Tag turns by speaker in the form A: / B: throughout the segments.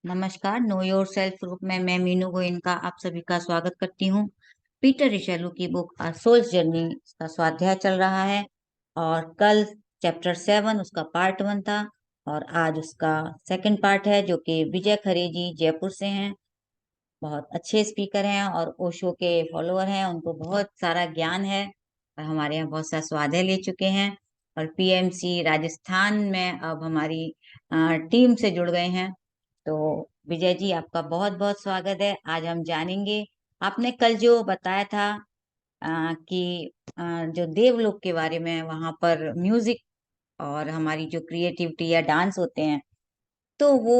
A: नमस्कार। Know your self group में मैं मीनू गोइन का आप सभी का स्वागत करती हूँ। पीटर रिचेलू की बुक सोल्स जर्नी का स्वाध्याय चल रहा है और कल चैप्टर 7 उसका पार्ट 1 था और आज उसका सेकंड पार्ट है, जो कि विजय खरे जी जयपुर से हैं। बहुत अच्छे स्पीकर हैं और ओशो के फॉलोअर हैं, उनको बहुत सारा ज्ञान है और हमारे यहाँ बहुत सारा स्वाध्याय ले चुके हैं और पीएमसी राजस्थान में अब हमारी टीम से जुड़ गए हैं। तो विजय जी, आपका बहुत बहुत स्वागत है। आज हम जानेंगे, आपने कल जो बताया था कि जो देवलोक के बारे में, वहां पर म्यूजिक और हमारी जो क्रिएटिविटी या डांस होते हैं, तो वो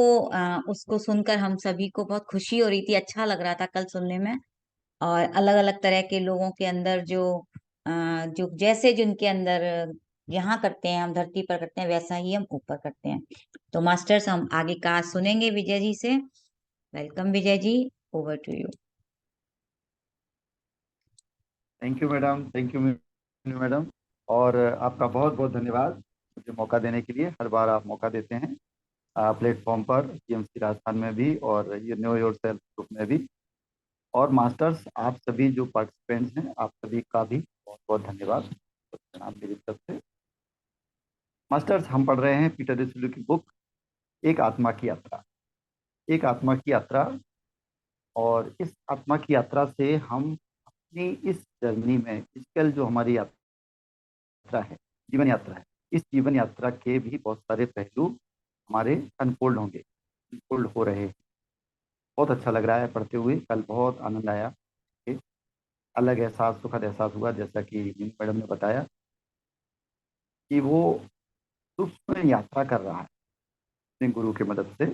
A: उसको सुनकर हम सभी को बहुत खुशी हो रही थी, अच्छा लग रहा था कल सुनने में। और अलग अलग तरह के लोगों के अंदर जो जैसे जिनके अंदर यहाँ करते हैं, हम धरती पर करते हैं, वैसा ही हम ऊपर करते हैं। तो मास्टर्स, हम आगे का सुनेंगे विजय जी से। Welcome Vijay ji, over to you.
B: Thank you madam, thank you madam. और आपका बहुत बहुत धन्यवाद मुझे मौका देने के लिए। हर बार आप मौका देते हैं प्लेटफॉर्म पर, पीएमसी राजस्थान में भी और ये न्यू योर सेल्फ ग्रुप में भी। और मास्टर्स, आप सभी जो पार्टिसिपेंट्स हैं, आप सभी का भी बहुत बहुत धन्यवाद जनाब मेरी तरफ से। मास्टर्स, हम पढ़ रहे हैं पीटर डिसले की बुक एक आत्मा की यात्रा। एक आत्मा की यात्रा। और इस आत्मा की यात्रा से हम अपनी इस जर्नी में, फिजिकल जो हमारी यात्रा है, जीवन यात्रा है, इस जीवन यात्रा के भी बहुत सारे पहलू हमारे अनफोल्ड होंगे, अनफोल्ड हो रहे हैं। बहुत अच्छा लग रहा है पढ़ते हुए। कल बहुत आनंद आया। एक अलग एहसास, सुखद एहसास हुआ, जैसा कि मीनू मैडम ने बताया कि वो सूक्ष्म यात्रा कर रहा है अपने गुरु की मदद से।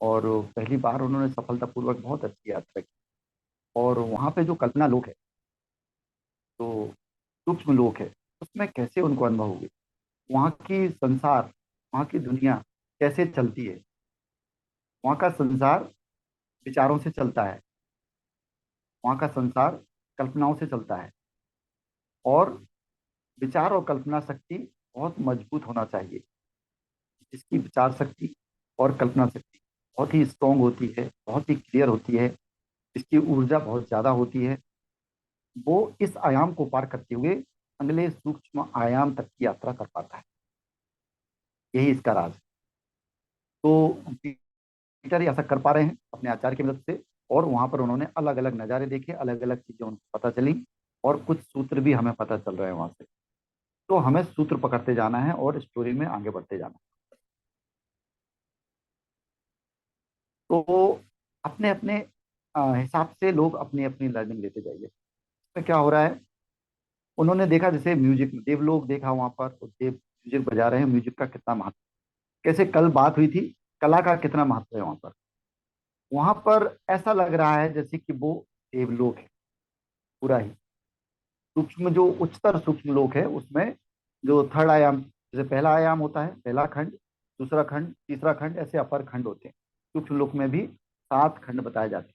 B: और पहली बार उन्होंने सफलतापूर्वक बहुत अच्छी यात्रा की। और वहाँ पे जो कल्पना लोक है, तो सूक्ष्म लोक है, उसमें कैसे उनको अनुभव हुए, वहाँ की संसार, वहाँ की दुनिया कैसे चलती है। वहाँ का संसार विचारों से चलता है, वहाँ का संसार कल्पनाओं से चलता है। और विचार और कल्पना शक्ति बहुत मजबूत होना चाहिए। जिसकी विचार शक्ति और कल्पना शक्ति बहुत ही स्ट्रांग होती है, बहुत ही क्लियर होती है, जिसकी ऊर्जा बहुत ज़्यादा होती है, वो इस आयाम को पार करते हुए अगले सूक्ष्म आयाम तक की यात्रा कर पाता है। यही इसका राज है। तो पीटर ऐसा कर पा रहे हैं अपने आचार्य की मदद से। और वहां पर उन्होंने अलग अलग नज़ारे देखे, अलग अलग चीजें उनको पता चली और कुछ सूत्र भी हमें पता चल रहे हैं वहां से। तो हमें सूत्र पकड़ते जाना है और स्टोरी में आगे बढ़ते जाना है। तो अपने अपने हिसाब से लोग अपनी अपनी लर्निंग लेते जाइए। इसमें क्या हो रहा है, उन्होंने देखा जैसे म्यूजिक में देवलोग देखा, वहां पर तो देव म्यूजिक बजा रहे हैं, म्यूजिक का कितना महत्व, कैसे कल बात हुई थी, कला का कितना महत्व है वहां पर। वहां पर ऐसा लग रहा है जैसे कि वो देवलोक है पूरा ही। सूक्ष्म जो उच्चतर सूक्ष्म लोक है, उसमें जो थर्ड आयाम, जैसे पहला आयाम होता है, पहला खंड, दूसरा खंड, तीसरा खंड, ऐसे अपर खंड होते हैं। सूक्ष्म लोक में भी 7 खंड बताए जाते हैं।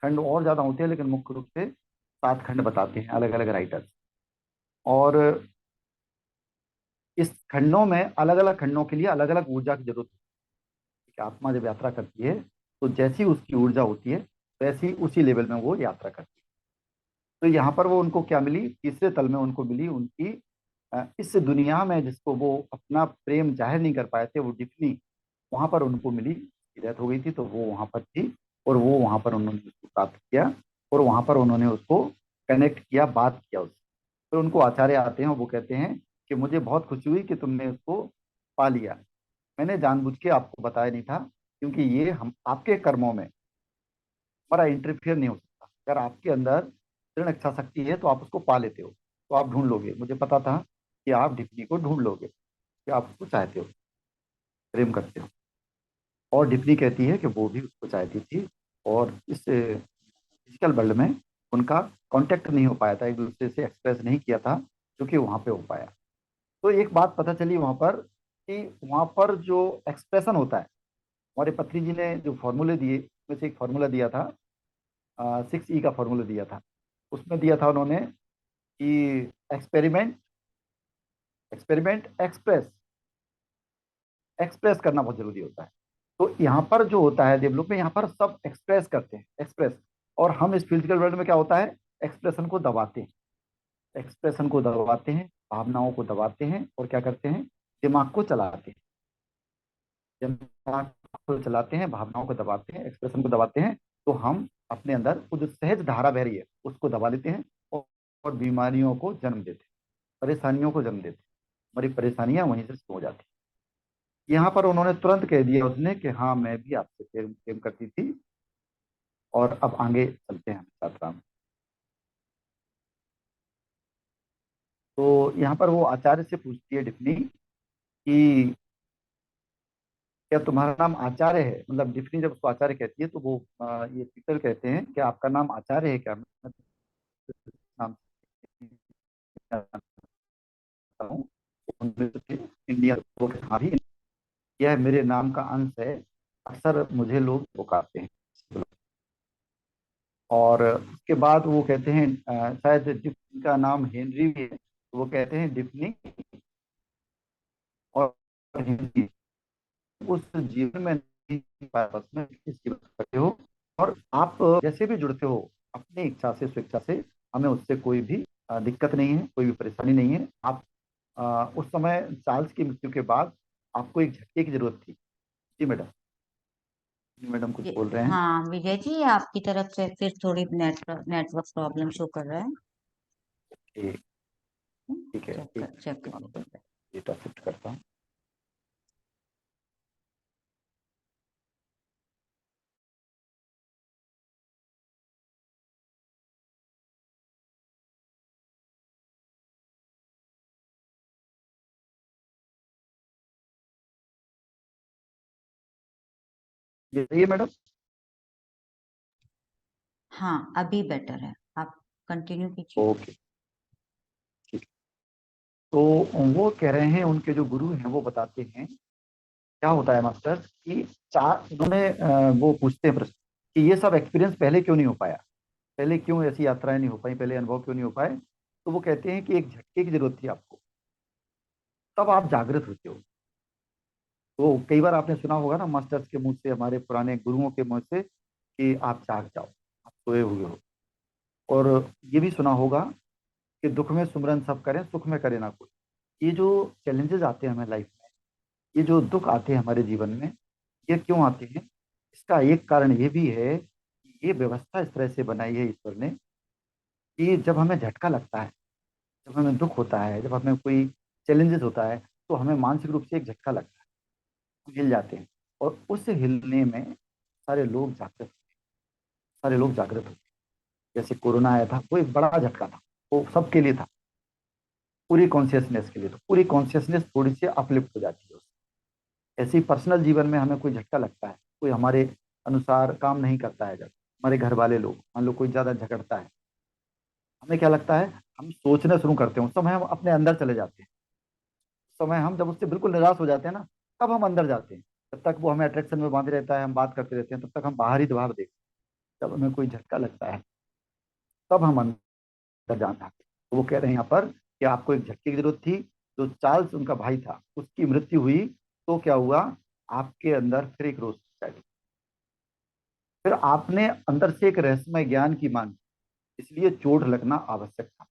B: खंड और ज्यादा होते हैं, लेकिन मुख्य रूप से 7 खंड बताते हैं अलग अलग राइटर्स। और इस खंडों में, अलग अलग खंडों के लिए अलग अलग ऊर्जा की जरूरत होती है। कि आत्मा जब यात्रा करती है, तो जैसी उसकी ऊर्जा होती है, वैसी उसी लेवल में वो यात्रा करती है। तो यहाँ पर वो उनको क्या मिली, तीसरे तल में उनको मिली उनकी इस दुनिया में जिसको वो अपना प्रेम जाहिर नहीं कर पाए थे, वो डिफनी, वहां पर उनको मिली। डेथ हो गई थी तो वो वहां पर थी, और वो वहां पर उन्होंने उसको प्राप्त किया, और वहां पर उन्होंने उसको कनेक्ट किया, बात किया उससे। फिर उनको आचार्य आते हैं, वो कहते हैं कि मुझे बहुत खुशी हुई कि तुमने उसको पा लिया। मैंने जानबूझ के आपको बताया नहीं था, क्योंकि ये हम आपके कर्मों में हमारा इंटरफियर नहीं हो सकता। अगर आपके अंदर दृढ़ इच्छा शक्ति है तो आप उसको पा लेते हो, तो आप ढूंढ लोगे। मुझे पता था कि आप डिपनी को ढूंढ लोगे, कि आप उसको चाहते हो, प्रेम करते हो। और डिपनी कहती है कि वो भी उसको चाहती थी, और इस फिजिकल वर्ल्ड में उनका कांटेक्ट नहीं हो पाया था, एक दूसरे से एक्सप्रेस नहीं किया था, जो कि वहां पे हो पाया। तो एक बात पता चली वहां पर, कि वहां पर जो एक्सप्रेशन होता है, हमारे पत्नी जी ने जो फॉर्मूले दिए, उसमें से एक फार्मूला दिया था, 6E का फार्मूला दिया था। उसमें दिया था उन्होंने कि एक्सपेरिमेंट, एक्सपेरिमेंट, एक्सप्रेस, एक्सप्रेस करना बहुत जरूरी होता है। तो यहाँ पर जो होता है देवलोक में, यहाँ पर सब एक्सप्रेस करते हैं, एक्सप्रेस। और हम इस फिजिकल वर्ल्ड में क्या होता है, एक्सप्रेशन को दबाते हैं, एक्सप्रेशन को दबाते हैं, भावनाओं को दबाते हैं, और क्या करते हैं, दिमाग को चलाते हैं, दिमाग को चलाते हैं, भावनाओं को दबाते हैं, एक्सप्रेशन को दबाते हैं। तो हम अपने अंदर वो जो सहज धारा बह रही है उसको दबा लेते हैं, और बीमारियों को जन्म देते हैं, परेशानियों को जन्म देते हैं। हमारी परेशानियां वहीं से शुरू हो जाती हैं। यहाँ पर उन्होंने तुरंत कह दिया उसने कि हाँ मैं भी आपसे प्रेम प्रेम करती थी, और अब आगे चलते हैं यात्रा में। तो यहाँ पर वो आचार्य से पूछती है डिफनी कि क्या तुम्हारा नाम आचार्य है, मतलब डिफनी जब उसको आचार्य कहती है तो वो ये पीटर कहते हैं कि आपका नाम आचार्य है क्या, मैं तो इस नाम से जानता हूँ। उनमें से थे इंडिया, वो कहते हैं, हाँ भी यह मेरे नाम का अंश है, अक्सर मुझे लोग पुकारते हैं। और उसके बाद वो कहते हैं शायद डिफनी का नाम हेनरी भी है, तो वो कहते हैं डिफनी और हेनरी उस जीवन में नहीं, बस में इस जीवन में करते हो। और आप जैसे भी जुड़ते हो अपनी इच्छा से, स्वेच्छा से, हमें उससे कोई भी दिक्कत नहीं है, कोई भी परेशानी नहीं है। आप उस समय चार्ल्स की मृत्यु के बाद आपको एक झटके की जरूरत थी। जी मैडम, जी मैडम कुछ बोल रहे हैं।
A: हाँ विजय जी, आपकी तरफ से फिर थोड़ी नेटवर्क प्रॉब्लम शो कर रहा है।
B: ठीक, ठीक है,
A: चेक
B: एक
A: चेक कर
B: मिनट,
A: लीजिए।
B: डेटा शिफ्ट करता हूँ। ये सही है मैडम।
A: हाँ अभी बेटर है, आप कंटिन्यू कीजिए।
B: ओके, ठीक। तो वो कह रहे हैं, उनके जो गुरु हैं वो बताते हैं क्या होता है मास्टर, कि चार उन्होंने वो पूछते हैं प्रश्न कि ये सब एक्सपीरियंस पहले क्यों नहीं हो पाया, पहले क्यों ऐसी यात्राएं नहीं हो पाई, पहले अनुभव क्यों नहीं हो पाए। तो वो कहते हैं कि एक झटके की जरूरत थी आपको, तब आप जागृत होते हो। तो कई बार आपने सुना होगा ना मास्टर्स के मुंह से, हमारे पुराने गुरुओं के मुंह से, कि आप जाग जाओ, आप सोए हुए हो। और ये भी सुना होगा कि दुख में सुमरन सब करें, सुख में करे ना कोई। ये जो चैलेंजेस आते हैं हमें लाइफ में, ये जो दुख आते हैं हमारे जीवन में, ये क्यों आते हैं, इसका एक कारण ये भी है कि ये व्यवस्था इस तरह से बनाई है ईश्वर ने, कि जब हमें झटका लगता है, जब हमें दुख होता है, जब हमें कोई चैलेंजेस होता है, तो हमें मानसिक रूप से एक झटका लगता है, हम हिल जाते हैं। और उस हिलने में सारे लोग जागृत, सारे लोग जागृत होते हैं। जैसे कोरोना आया था, वो एक बड़ा झटका था, वो सबके लिए था, पूरी कॉन्शियसनेस के लिए। तो पूरी कॉन्शियसनेस थोड़ी सी अपलिफ्ट हो जाती है उससे। ऐसे ही पर्सनल जीवन में हमें कोई झटका लगता है, कोई हमारे अनुसार काम नहीं करता है, जब हमारे घर वाले लोग, मान लो कोई ज्यादा झगड़ता है, हमें क्या लगता है, हम सोचना शुरू करते हैं, उस समय हम अपने अंदर चले जाते हैं। उस समय हम जब उससे बिल्कुल निराश हो जाते हैं ना, तब हम अंदर जाते हैं। जब तक वो हमें अट्रैक्शन में बांधे रहता है, हम बात करते रहते हैं, तब तक हम बाहर ही दबाव देखते हैं। जब हमें कोई झटका लगता है, तब हम अंदर जाना चाहते हैं। तो वो कह रहे हैं यहाँ पर कि आपको एक झटके की जरूरत थी। जो चार्ल्स उनका भाई था, उसकी मृत्यु हुई, तो क्या हुआ, आपके अंदर फिर एक रोष जागी। फिर आपने अंदर से एक रहस्यमय ज्ञान की मांग की, इसलिए चोट लगना आवश्यक था।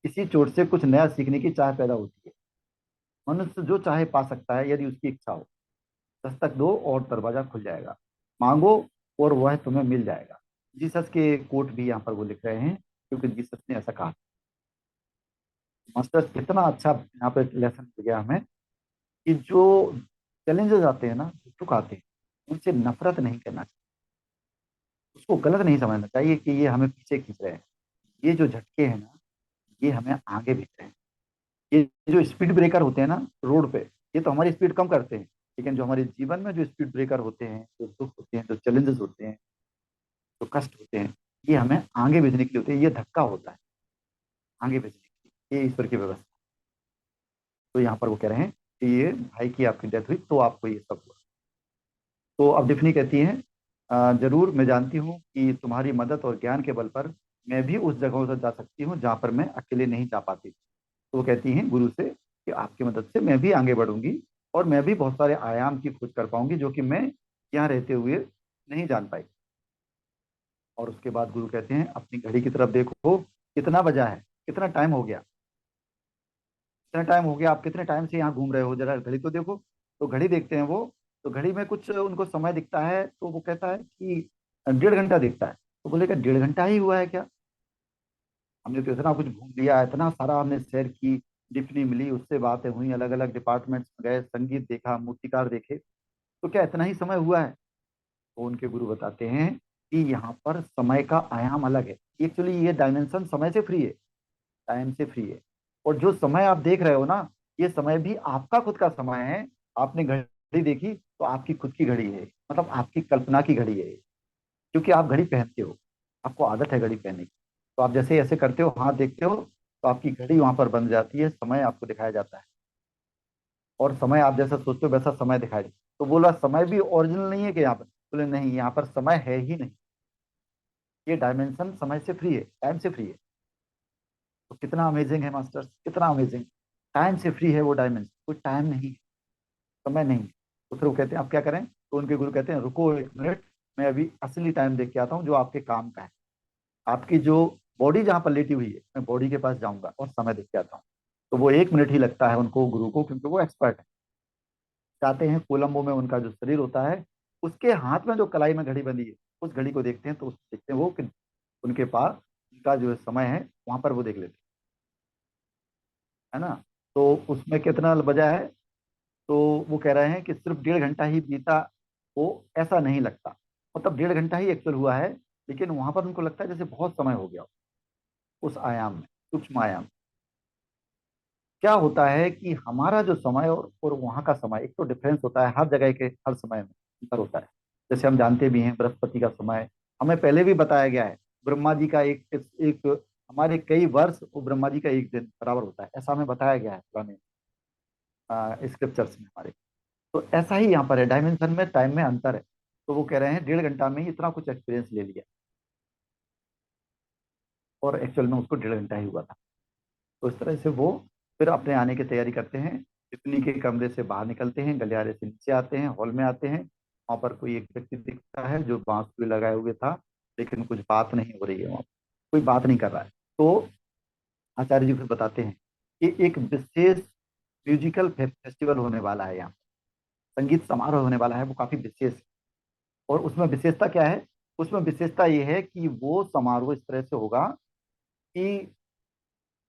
B: इसी चोट से कुछ नया सीखने की चाह पैदा होती है। मनुष्य जो चाहे पा सकता है यदि उसकी इच्छा हो। दस्तक दो और दरवाजा खुल जाएगा, मांगो और वह तुम्हें मिल जाएगा। जीसस के कोट भी यहाँ पर वो लिख रहे हैं, क्योंकि जीसस ने ऐसा कहा। मास्टर कितना अच्छा यहाँ पे लेसन मिल गया हमें, कि जो चैलेंजेस आते हैं ना, जो दुख आते हैं, उनसे नफरत नहीं करना चाहिए, उसको गलत नहीं समझना चाहिए कि ये हमें पीछे खींच रहे हैं। ये जो झटके हैं ना, ये हमें आगे भेज रहे हैं। ये जो स्पीड ब्रेकर होते हैं ना रोड पे, ये तो हमारी स्पीड कम करते हैं, लेकिन जो हमारे जीवन में जो स्पीड ब्रेकर होते हैं, जो दुख होते हैं, जो चैलेंजेस होते हैं, जो कष्ट होते हैं, ये हमें आगे भेजने के लिए होते हैं। ये धक्का होता है आगे भेजने के लिए, ये ईश्वर की व्यवस्था। तो यहाँ पर वो कह रहे हैं कि ये भाई की आपकी डेथ हुई तो आपको ये सब हुआ। तो अब डिफनी कहती हैं, जरूर मैं जानती हूँ कि तुम्हारी मदद और ज्ञान के बल पर मैं भी उस जगहों से जा सकती हूँ जहाँ पर मैं अकेले नहीं जा पाती। तो वो कहती हैं गुरु से कि आपकी मदद से मैं भी आगे बढ़ूंगी, और मैं भी बहुत सारे आयाम की खोज कर पाऊंगी जो कि मैं यहाँ रहते हुए नहीं जान पाई। और उसके बाद गुरु कहते हैं अपनी घड़ी की तरफ देखो, कितना बजा है, कितना टाइम हो गया, कितना टाइम हो गया, आप कितने टाइम से यहाँ घूम रहे हो, जरा घड़ी तो देखो। तो घड़ी देखते हैं वो, तो घड़ी में कुछ उनको समय दिखता है, तो वो कहता है कि 1.5 घंटा दिखता है। तो बोलेगा 1.5 घंटा ही हुआ है क्या? हमने तो इतना कुछ घूम लिया, इतना सारा हमने सैर की, डिफनी मिली, उससे बातें हुई, अलग अलग डिपार्टमेंट्स में गए, संगीत देखा, मूर्तिकार देखे, तो क्या इतना ही समय हुआ है? तो उनके गुरु बताते हैं कि यहाँ पर समय का आयाम अलग है। एक्चुअली ये डायमेंशन समय से फ्री है, टाइम से फ्री है। और जो समय आप देख रहे हो ना, ये समय भी आपका खुद का समय है। आपने घड़ी देखी तो आपकी खुद की घड़ी है, मतलब आपकी कल्पना की घड़ी है, क्योंकि आप घड़ी पहनते हो, आपको आदत है घड़ी पहनने की। तो आप जैसे ऐसे करते हो, हाथ देखते हो, तो आपकी घड़ी वहां पर बन जाती है, समय आपको दिखाया जाता है। और समय आप जैसा सोचते हो वैसा समय दिखाई देता है। तो बोला समय भी ओरिजिनल नहीं है कि यहाँ पर? बोले नहीं, यहाँ पर समय है ही नहीं। ये डायमेंशन समय से फ्री है, टाइम से फ्री है। तो कितना अमेजिंग है मास्टर्स, कितना अमेजिंग। टाइम से फ्री है वो डायमेंशन, कोई टाइम नहीं, समय नहीं। तो फिर वो कहते हैं आप क्या करें? तो उनके गुरु कहते हैं रुको 1 मिनट, मैं अभी असली टाइम देख के आता हूँ जो आपके काम का है। आपकी जो बॉडी जहाँ पर लेटी हुई है, मैं बॉडी के पास जाऊंगा और समय देख के आता हूँ। तो वो 1 मिनट ही लगता है उनको, गुरु को, क्योंकि वो एक्सपर्ट है। जाते हैं कोलंबो में, उनका जो शरीर होता है, उसके हाथ में जो कलाई में घड़ी बंधी है, उस घड़ी को देखते हैं, तो उस देखते हैं वो कि उनके पास उनका जो समय है वहां पर वो देख लेते हैं, है ना। तो उसमें कितना बजा है? तो वो कह रहे हैं कि सिर्फ 1.5 घंटा ही बीता हो, ऐसा नहीं लगता। मतलब 1.5 घंटा ही एक्चुअल हुआ है, लेकिन वहां पर उनको लगता है जैसे बहुत समय हो गया हो, उस आयाम में, सूक्ष्म आयाम। क्या होता है कि हमारा जो समय और वहाँ का समय, एक तो डिफरेंस होता है, हर जगह के हर समय में अंतर होता है। जैसे हम जानते भी हैं बृहस्पति का समय हमें पहले भी बताया गया है। ब्रह्मा जी का एक हमारे कई वर्ष और ब्रह्मा जी का एक दिन बराबर होता है, ऐसा हमें बताया गया है पुराने स्क्रिप्चर्स में हमारे। तो ऐसा ही यहाँ पर है, डायमेंशन में, टाइम में अंतर है। तो वो कह रहे हैं 1.5 घंटा में ही इतना कुछ एक्सपीरियंस ले लिया, और एक्चुअल में उसको 1.5 घंटा ही हुआ था। तो इस तरह से वो फिर अपने आने की तैयारी करते हैं। टिप्पणी के कमरे से बाहर निकलते हैं, गलियारे से नीचे आते हैं, हॉल में आते हैं। वहां पर कोई एक व्यक्ति दिखता है जो बांसुरी लगाए हुए था, लेकिन कुछ बात नहीं हो रही है वहां, कोई बात नहीं कर रहा है। तो आचार्य जी फिर बताते हैं कि एक विशेष म्यूजिकल फेस्टिवल होने वाला है यहाँ, संगीत समारोह होने वाला है, वो काफी विशेष है। और उसमें विशेषता क्या है? उसमें विशेषता ये है कि वो समारोह इस तरह से होगा कि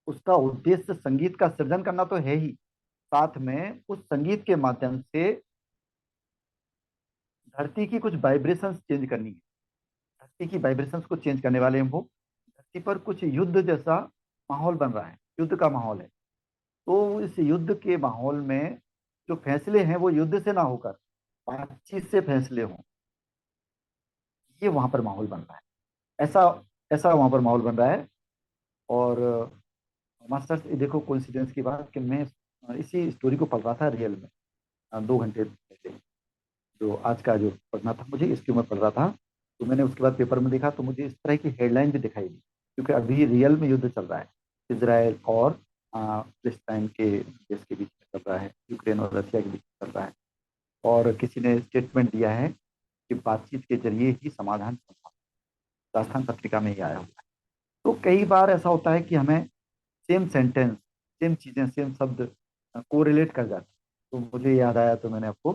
B: उसका उद्देश्य संगीत का सृजन करना तो है ही, साथ में उस संगीत के माध्यम से धरती की कुछ वाइब्रेशंस चेंज करनी है। धरती की वाइब्रेशंस को चेंज करने वाले हैं वो। धरती पर कुछ युद्ध जैसा माहौल बन रहा है, युद्ध का माहौल है। तो इस युद्ध के माहौल में जो फैसले हैं वो युद्ध से ना होकर बातचीत से फैसले हों, ये वहां पर माहौल बन रहा है। ऐसा ऐसा वहां पर माहौल बन रहा है। और मास्टर्स ये देखो कोइंसिडेंस की बात कि मैं इसी स्टोरी को पढ़ रहा था रियल में 2 घंटे पहले। जो आज का जो पढ़ना था मुझे, इसकी मैं पढ़ रहा था, तो मैंने उसके बाद पेपर में देखा तो मुझे इस तरह की हेडलाइन भी दिखाई दी, क्योंकि अभी रियल में युद्ध चल रहा है, इसराइल और फिलिस्तीन के देश के बीच में चल रहा है, यूक्रेन और रशिया के बीच में चल रहा है। और किसी ने स्टेटमेंट दिया है कि बातचीत के जरिए ही समाधान संभव। राजस्थान पत्रिका में ही आया हुआ है। तो कई बार ऐसा होता है कि हमें सेम सेंटेंस, सेम चीजें, सेम शब्द कोरिलेट कर जाते हैं। तो मुझे याद आया तो मैंने आपको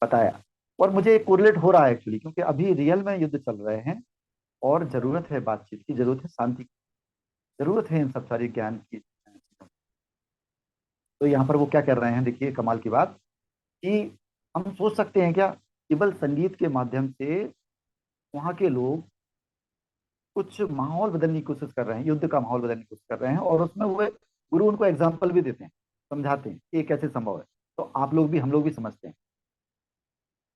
B: बताया। और मुझे कोरिलेट हो रहा है एक्चुअली, क्योंकि अभी रियल में युद्ध चल रहे हैं, और जरूरत है बातचीत की, जरूरत है शांति की, जरूरत है इन सब सारी ज्ञान की चीजों की। तो यहाँ पर वो क्या कर रहे हैं, देखिए कमाल की बात, कि हम सोच सकते हैं क्या केवल संगीत के माध्यम से वहाँ के लोग कुछ माहौल बदलने की कोशिश कर रहे हैं, युद्ध का माहौल बदलने की कोशिश कर रहे हैं, और उसमें वो गुरु उनको एग्जाम्पल भी देते हैं, समझाते हैं कि ये कैसे संभव है। तो आप लोग भी, हम लोग भी समझते हैं।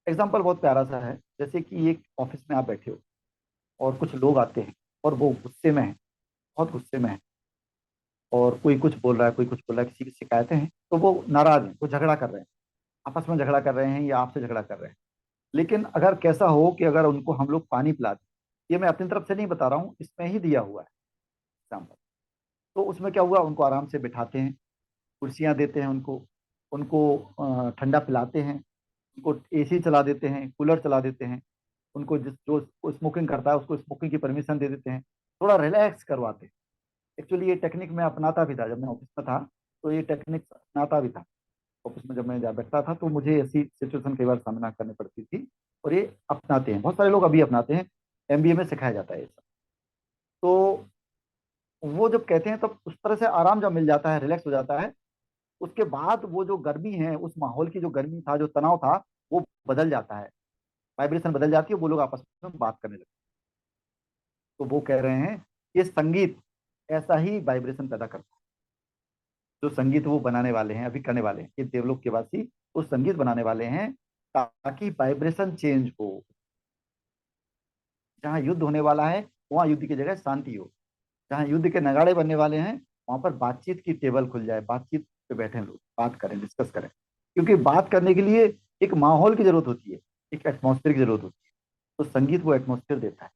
B: एग्जाम्पल बहुत प्यारा सा है, जैसे कि एक ऑफिस में आप बैठे हो और कुछ लोग आते हैं और वो गुस्से में है, बहुत गुस्से में है, और कोई कुछ बोल रहा है, कोई कुछ बोल रहा है, किसी की शिकायतें हैं, तो वो नाराज हैं, वो झगड़ा कर रहे हैं, आपस में झगड़ा कर रहे हैं या आपसे झगड़ा कर रहे हैं। लेकिन अगर कैसा हो कि अगर उनको हम लोग पानी पिला दें, ये मैं अपनी तरफ से नहीं बता रहा हूँ, इसमें ही दिया हुआ है एग्जाम्पल। तो उसमें क्या हुआ, उनको आराम से बिठाते हैं, कुर्सियां देते हैं उनको, उनको ठंडा पिलाते हैं, उनको एसी चला देते हैं, कूलर चला देते हैं, उनको जो स्मोकिंग करता है उसको स्मोकिंग की परमिशन दे देते हैं, थोड़ा रिलैक्स करवाते हैं। एक्चुअली ये टेक्निक मैं अपनाता भी था जब मैं ऑफिस में था, तो ये टेक्निक अपनाता भी था। ऑफिस में जब मैं जा बैठता था तो मुझे ऐसी सिचुएशन कई बार सामना करनी पड़ती थी, और ये अपनाते हैं, बहुत सारे लोग अभी अपनाते हैं। एमबीए में सिखाया जाता है ये सब। तो वो जब कहते हैं तब उस तरह से आराम जब मिल जाता है, रिलैक्स हो जाता है, उसके बाद वो जो गर्मी है, उस माहौल की जो गर्मी था, जो तनाव था, वो बदल जाता है, वाइब्रेशन बदल जाती है, वो लोग आपस में बात करने लगते हैं। तो वो कह रहे हैं ये संगीत ऐसा ही वाइब्रेशन पैदा करता है। जो संगीत वो बनाने वाले हैं, अभी करने वाले हैं ये देवलोक के वासी, वो संगीत बनाने वाले हैं ताकि वाइब्रेशन चेंज हो। जहाँ युद्ध होने वाला है वहाँ युद्ध की जगह शांति हो। जहाँ युद्ध के नगाड़े बनने वाले हैं वहां पर बातचीत की टेबल खुल जाए, बातचीत पे बैठे लोग, बात करें, डिस्कस करें। क्योंकि बात करने के लिए एक माहौल की जरूरत होती है, एक एटमॉस्फेयर की जरूरत होती है। तो संगीत वो एटमॉस्फेयर देता है।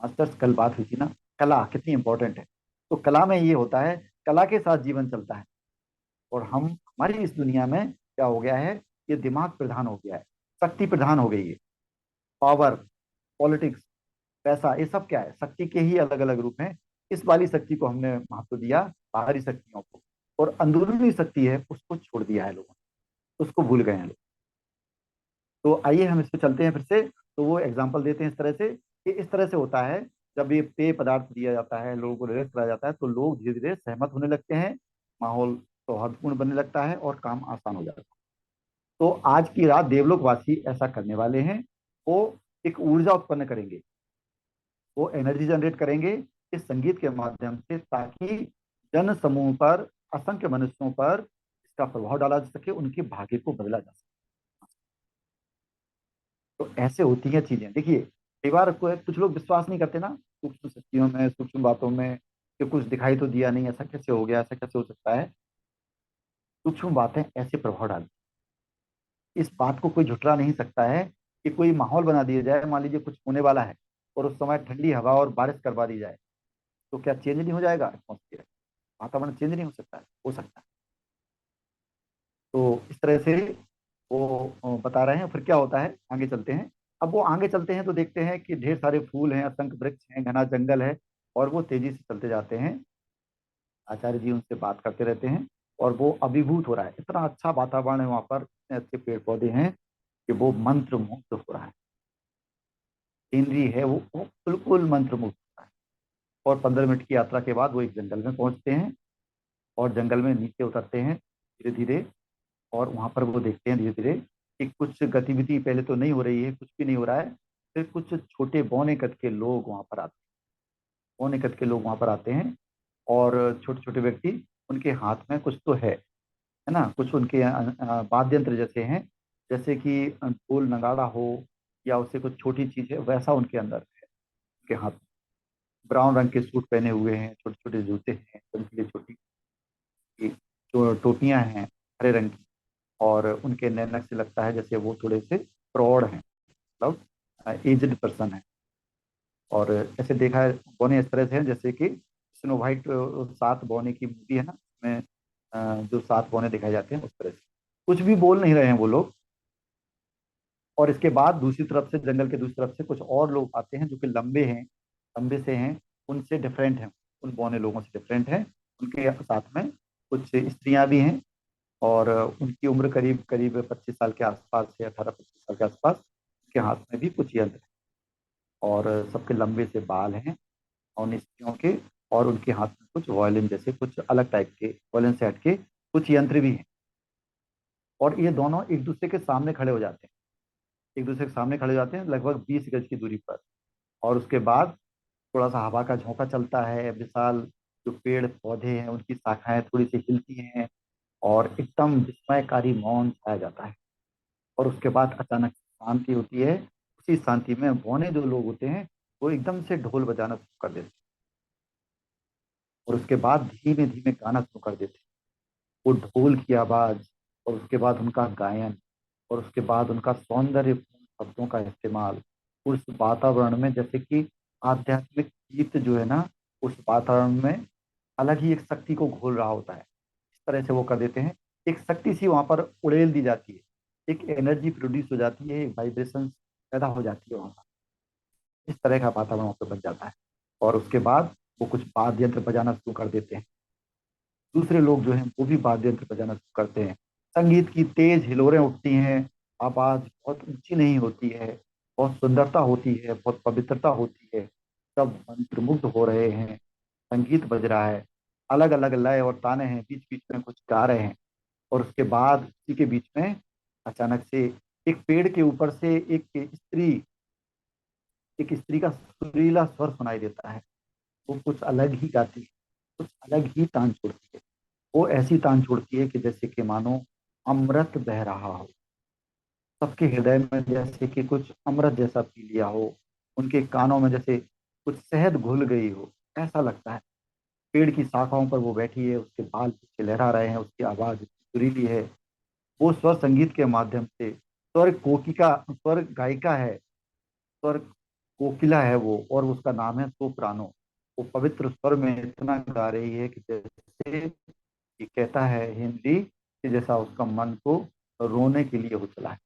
B: मास्टर्स, कल बात हुई थी ना, कला कितनी इंपॉर्टेंट है। तो कला में ये होता है, कला के साथ जीवन चलता है। और हम, हमारी इस दुनिया में क्या हो गया है, ये दिमाग प्रधान हो गया है, शक्ति प्रधान हो गई है। पावर, पॉलिटिक्स, पैसा, ये सब क्या है, शक्ति के ही अलग अलग रूप हैं। इस वाली शक्ति को हमने महत्व दिया, बाहरी शक्तियों को, और अंदरूनी शक्ति है उसको छोड़ दिया है लोगों ने, उसको भूल गए हैं लोग। तो आइए हम इस पे चलते हैं फिर से। तो वो एग्जाम्पल देते हैं इस तरह से कि इस तरह से होता है, जब ये पेय पदार्थ दिया जाता है, लोगों को रिलैक्स कराया जाता है, तो लोग धीरे धीरे सहमत होने लगते हैं, माहौल सौहार्दपूर्ण बनने लगता है और काम आसान हो जाता है। तो आज की रात देवलोकवासी ऐसा करने वाले हैं। वो एक ऊर्जा उत्पन्न करेंगे, वो एनर्जी जनरेट करेंगे इस संगीत के माध्यम से, ताकि जन समूह पर, असंख्य मनुष्यों पर इसका प्रभाव डाला जा सके, उनके भाग्य को बदला जा सके। तो ऐसे होती हैं चीजें। देखिए, कई बार कुछ लोग विश्वास नहीं करते ना सूक्ष्म शक्तियों में, सूक्ष्म बातों में, कि कुछ दिखाई तो दिया नहीं, ऐसा कैसे हो गया, ऐसा कैसे हो सकता है। सूक्ष्म बातें ऐसे प्रभाव डालती, इस बात को कोई झुठला नहीं सकता है कि कोई माहौल बना दिया जाए, मान लीजिए कुछ होने वाला है, और उस समय ठंडी हवा और बारिश करवा दी जाए, तो क्या चेंज नहीं हो जाएगा एटमोसफियर, वातावरण चेंज नहीं हो सकता है? हो सकता है। तो इस तरह से वो बता रहे हैं। फिर क्या होता है, आगे चलते हैं। अब वो आगे चलते हैं तो देखते हैं कि ढेर सारे फूल हैं, असंख्य वृक्ष हैं, घना जंगल है, और वो तेजी से चलते जाते हैं। आचार्य जी उनसे बात करते रहते हैं, और वो अभिभूत हो रहा है, इतना अच्छा वातावरण है वहां पर, इतने अच्छे पेड़ पौधे हैं कि वो मंत्र मुग्ध हो रहा है। सीनरी है वो बिल्कुल मंत्र मुग्ध हो रहा है। और 15 मिनट की यात्रा के बाद वो एक जंगल में पहुंचते हैं, और जंगल में नीचे उतरते हैं धीरे धीरे। और वहां पर वो देखते हैं धीरे धीरे कि कुछ गतिविधि पहले तो नहीं हो रही है, कुछ भी नहीं हो रहा है। फिर कुछ छोटे बौने कद के लोग वहां पर आते हैं, बौने कद के लोग वहां पर आते हैं, और छोटे छोटे व्यक्ति, उनके हाथ में कुछ तो है ना, कुछ उनके वाद्य यंत्र जैसे हैं, जैसे कि ढोल नगाड़ा हो, या उससे कुछ छोटी चीज है, वैसा उनके अंदर है। उनके हाथ में ब्राउन रंग के सूट पहने हुए हैं, छोटे छोटे जूते हैं, उनके लिए छोटी जो टोपियां हैं हरे रंग की, और उनके नैनक से लगता है जैसे वो थोड़े से प्रौढ़ हैं, मतलब एजड पर्सन है। और ऐसे देखा है, बौने इस तरह से हैं जैसे कि स्नो वाइट, 7 बौने की मूवी है ना, उसमें जो 7 बौने दिखाए जाते हैं, उस तरह से कुछ भी बोल नहीं रहे हैं वो लोग। और इसके बाद दूसरी तरफ से, जंगल के दूसरी तरफ से कुछ और लोग आते हैं जो कि लंबे हैं, लंबे से हैं, उनसे डिफरेंट हैं, उन बौने लोगों से डिफरेंट हैं। उनके साथ में कुछ स्त्रियां भी हैं, और उनकी उम्र करीब करीब 25 साल के आसपास है, 18-25 साल के आसपास। उनके हाथ में भी कुछ यंत्र है, और सबके लंबे से बाल हैं उन स्त्रियों के। और उनके हाथ में कुछ वायलिन जैसे, कुछ अलग टाइप के, वायलिन से हट के कुछ यंत्र भी हैं। और ये दोनों एक दूसरे के सामने खड़े हो जाते हैं, एक दूसरे के सामने खड़े हो जाते हैं लगभग 20 गज की दूरी पर। और उसके बाद थोड़ा सा हवा का झोंका चलता है, विशाल जो पेड़ पौधे हैं उनकी शाखाएं थोड़ी सी हिलती हैं, और एकदम विस्मयकारी मौन छाया जाता है। और उसके बाद अचानक शांति होती है। उसी शांति में बौने जो लोग होते हैं वो एकदम से ढोल बजाना शुरू कर देते हैं, और उसके बाद धीमे धीमे गाना शुरू कर देते हैं। वो ढोल की आवाज, और उसके बाद उनका गायन, और उसके बाद उनका सौंदर्यपूर्ण शब्दों का इस्तेमाल, उस वातावरण में जैसे कि आध्यात्मिक गीत जो है ना, उस वातावरण में अलग ही एक शक्ति को घोल रहा होता है। इस तरह से वो कर देते हैं। एक शक्ति सी वहां पर उड़ेल दी जाती है, एक एनर्जी प्रोड्यूस हो जाती है, एक वाइब्रेशन पैदा हो जाती है वहां पर। इस तरह का वातावरण वहां पर बन जाता है। और उसके बाद वो कुछ वाद्य यंत्र बजाना शुरू कर देते हैं। दूसरे लोग जो हैं वो भी वाद्य यंत्र बजाना शुरू करते हैं। संगीत की तेज हिलोरें उठती हैं। आवाज बहुत ऊंची नहीं होती है, बहुत सुंदरता होती है, बहुत पवित्रता होती है। सब मंत्रमुग्ध हो रहे हैं। संगीत बज रहा है, अलग अलग लय और ताने हैं, बीच बीच में कुछ गा रहे हैं। और उसके बाद उसी के बीच में अचानक से एक पेड़ के ऊपर से एक स्त्री का सुरीला स्वर सुनाई देता है। वो कुछ अलग ही गाती है, कुछ अलग ही तान छोड़ती है। वो ऐसी तान छोड़ती है कि जैसे कि मानो अमृत बह रहा हो, सबके हृदय में जैसे कि कुछ अमृत जैसा पी लिया हो, उनके कानों में जैसे कुछ शहद घुल गई हो, ऐसा लगता है। पेड़ की शाखाओं पर वो बैठी है, उसके बाल पीछे लहरा रहे हैं, उसकी आवाज सुरीली है। वो स्वर संगीत के माध्यम से स्वर गायिका है, स्वर कोकिला है वो, और उसका नाम है सोप्रानो। वो पवित्र स्वर में इतना गा रही है कि जैसे ये कहता है हेनरी कि जैसा उसका मन को रोने के लिए हो चला है।